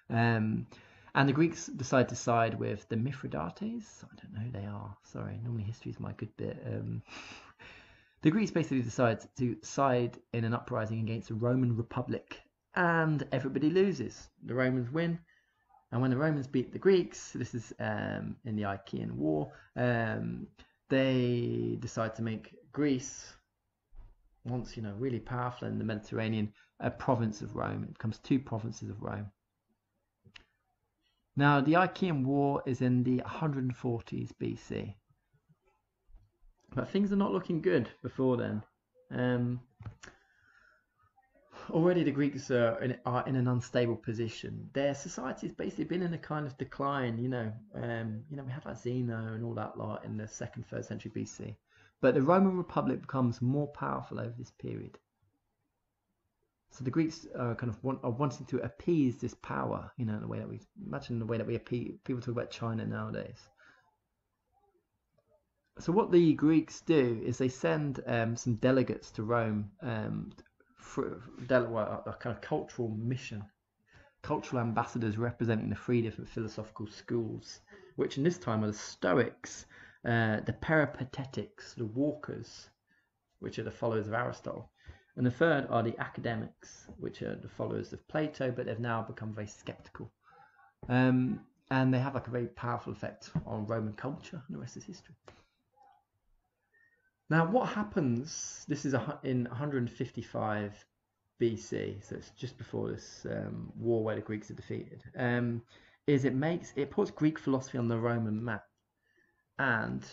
And the Greeks decide to side with the Mithridates. I don't know who they are. Sorry, normally history is my good bit. The Greeks basically decide to side in an uprising against the Roman Republic. And everybody loses. The Romans win. And when the Romans beat the Greeks, this is in the Achaean War, they decide to make Greece, once really powerful in the Mediterranean, a province of Rome. It becomes two provinces of Rome. Now the Achaean War is in the 140s BC, but things are not looking good before then. Already the Greeks are in an unstable position. Their society has basically been in a kind of decline. We had like Zeno and all that lot in the 2nd, 3rd century BC. But the Roman Republic becomes more powerful over this period. So the Greeks are kind of wanting to appease this power, in the way that we appease. People talk about China nowadays. So what the Greeks do is they send some delegates to Rome for a kind of cultural mission, cultural ambassadors representing the 3 different philosophical schools, which in this time are the Stoics, the Peripatetics, the Walkers, which are the followers of Aristotle, and the third are the Academics, which are the followers of Plato, but they've now become very skeptical. And they have like a very powerful effect on Roman culture, and the rest is history. Now, what happens, this is in 155 BC, so it's just before this war where the Greeks are defeated, is it puts Greek philosophy on the Roman map. And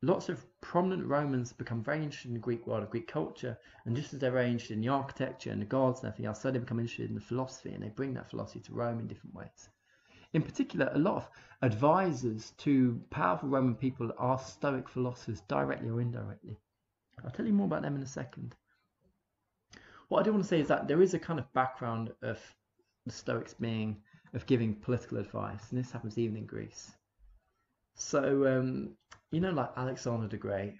lots of prominent Romans become very interested in the Greek world and Greek culture, and just as they're very interested in the architecture and the gods and everything else, so they become interested in the philosophy, and they bring that philosophy to Rome in different ways. In particular, a lot of advisors to powerful Roman people are Stoic philosophers, directly or indirectly. I'll tell you more about them in a second. What I do want to say is that there is a kind of background of the Stoics of giving political advice, and this happens even in Greece. So, like Alexander the Great,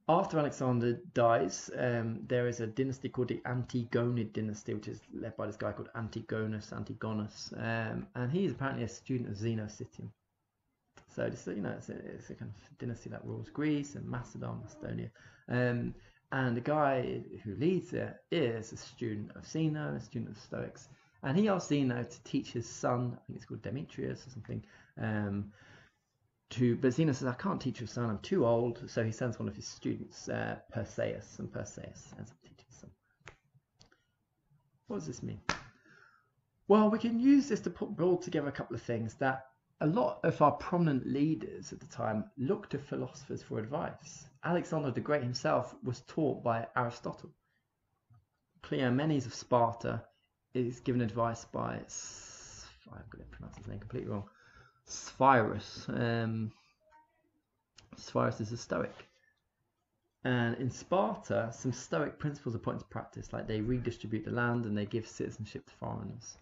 after Alexander dies, there is a dynasty called the Antigonid dynasty, which is led by this guy called Antigonus, and he is apparently a student of Zeno. So this, it's a kind of dynasty that rules Greece and Macedonia. And the guy who leads it is a student of Zeno, a student of the Stoics. And he asked Zeno to teach his son, I think it's called Demetrius or something, but Zeno says, I can't teach your son, I'm too old. So he sends one of his students, Perseus, and Perseus ends up teaching his son. What does this mean? Well, we can use this to build together a couple of things. That a lot of our prominent leaders at the time looked to philosophers for advice. Alexander the Great himself was taught by Aristotle. Cleomenes of Sparta is given advice by, I'm going to pronounce his name completely wrong, Spyrus. Spyrus is a Stoic. And in Sparta, some Stoic principles are put into practice, like they redistribute the land and they give citizenship to foreigners.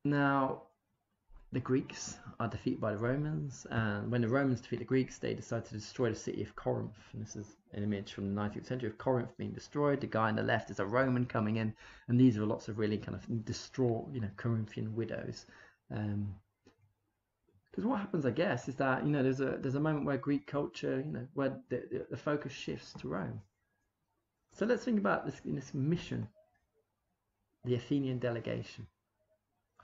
Now, the Greeks are defeated by the Romans, and when the Romans defeat the Greeks, they decide to destroy the city of Corinth. And this is an image from the 19th century of Corinth being destroyed. The guy on the left is a Roman coming in, and these are lots of really kind of distraught, Corinthian widows. Because what happens, I guess, is that there's a moment where Greek culture, where the focus shifts to Rome. So let's think about this mission, the Athenian Delegation.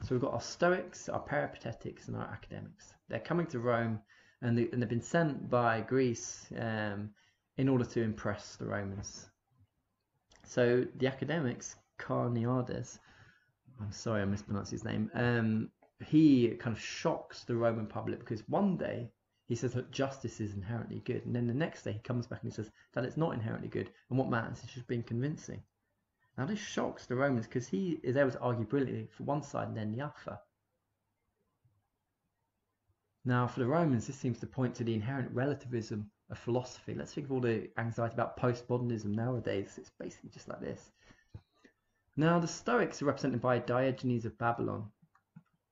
So we've got our Stoics, our Peripatetics, and our academics. They're coming to Rome, and they've been sent by Greece in order to impress the Romans. So the academics, Carneades, I'm sorry I mispronounced his name, he kind of shocks the Roman public because one day he says that justice is inherently good, and then the next day he comes back and he says that it's not inherently good, and what matters is just being convincing. Now this shocks the Romans because he is able to argue brilliantly for one side and then the other. Now for the Romans, this seems to point to the inherent relativism of philosophy. Let's think of all the anxiety about postmodernism nowadays. It's basically just like this. Now the Stoics are represented by Diogenes of Babylon,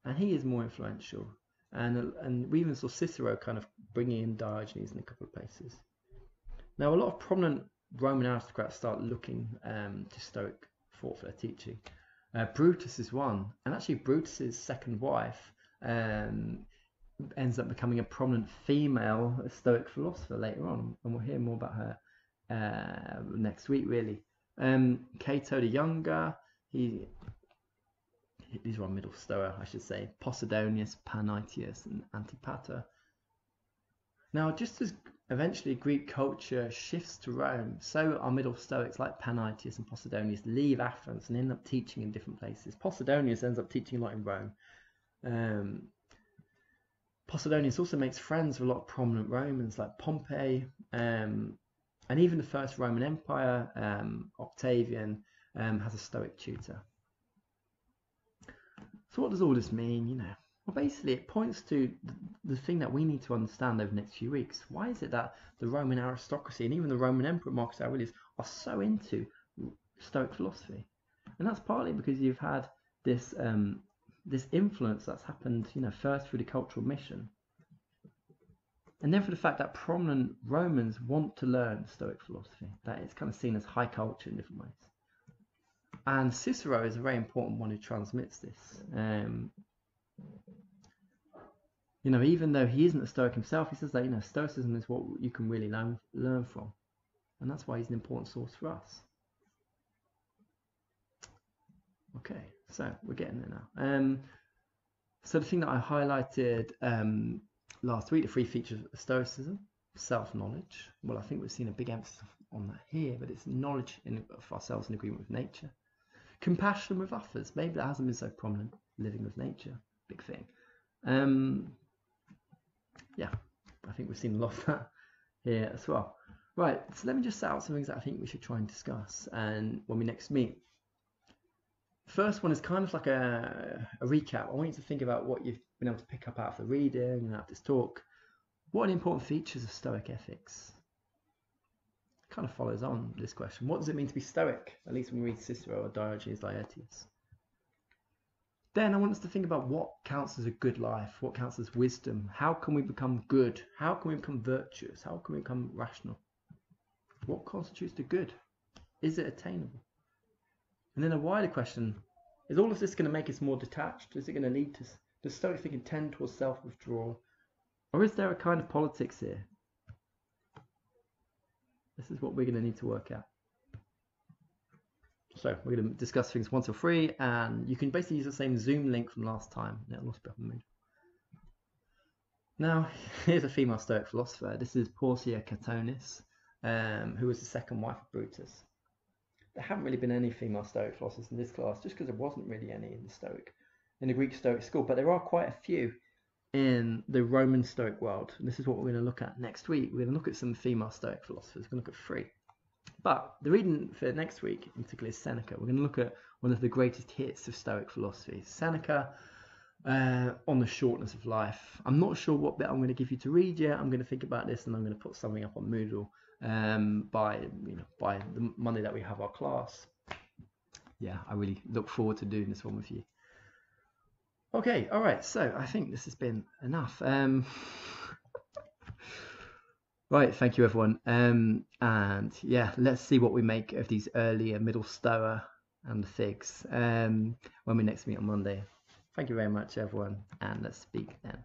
and he is more influential. And we even saw Cicero kind of bringing in Diogenes in a couple of places. Now a lot of prominent Roman aristocrats start looking to Stoic thought for their teaching. Brutus is one, and actually Brutus's second wife ends up becoming a prominent female Stoic philosopher later on, and we'll hear more about her next week, really. Cato the Younger, these are on Middle Stoa, I should say. Posidonius, Panaetius, and Antipater. Now, just as eventually Greek culture shifts to Rome, so our Middle Stoics like Panaetius and Posidonius leave Athens and end up teaching in different places. Posidonius ends up teaching a lot in Rome. Posidonius also makes friends with a lot of prominent Romans like Pompey, and even the first Roman Empire, Octavian, has a Stoic tutor. So what does all this mean? Well, basically, it points to the thing that we need to understand over the next few weeks. Why is it that the Roman aristocracy and even the Roman Emperor Marcus Aurelius are so into Stoic philosophy? And that's partly because you've had this influence that's happened, first through the cultural mission, and then for the fact that prominent Romans want to learn Stoic philosophy, that it's kind of seen as high culture in different ways. And Cicero is a very important one who transmits this. Even though he isn't a Stoic himself, he says that Stoicism is what you can really learn from, and that's why he's an important source for us. Okay, So we're getting there now. So the thing that I highlighted last week, the 3 features of Stoicism: self-knowledge. Well, I think we've seen a big emphasis on that here, but it's knowledge of ourselves in agreement with nature. Compassion with others. Maybe that hasn't been so prominent. Living with nature, big thing. Yeah, I think we've seen a lot of that here as well. Right, so let me just set out some things that I think we should try and discuss and when we next meet. First one is kind of like a recap. I want you to think about what you've been able to pick up out of the reading and out of this talk. What are the important features of Stoic ethics? It kind of follows on this question. What does it mean to be Stoic? At least when we read Cicero or Diogenes Laertius. Then I want us to think about what counts as a good life, what counts as wisdom. How can we become good? How can we become virtuous? How can we become rational? What constitutes the good? Is it attainable? And then a wider question, is all of this going to make us more detached? Is it going to lead to, does Stoic thinking tend towards self-withdrawal? Or is there a kind of politics here? This is what we're going to need to work out. So we're going to discuss things 1 to 3, and you can basically use the same Zoom link from last time. It'll also be up on Moodle. Now, here's a female Stoic philosopher. This is Portia Catonis, who was the second wife of Brutus. There haven't really been any female Stoic philosophers in this class, just because there wasn't really any in the Greek Stoic school, but there are quite a few in the Roman Stoic world. And this is what we're going to look at next week. We're going to look at some female Stoic philosophers. We're going to look at 3. But the reading for next week, in particular, is Seneca. We're going to look at one of the greatest hits of Stoic philosophy, Seneca, on the shortness of life. I'm not sure what bit I'm going to give you to read yet. I'm going to think about this, and I'm going to put something up on Moodle by the Monday that we have our class. Yeah, I really look forward to doing this one with you. Okay, all right. So I think this has been enough. Right, thank you everyone. And yeah, let's see what we make of these earlier middle Stoa and the figs when we next meet on Monday. Thank you very much everyone, and let's speak then.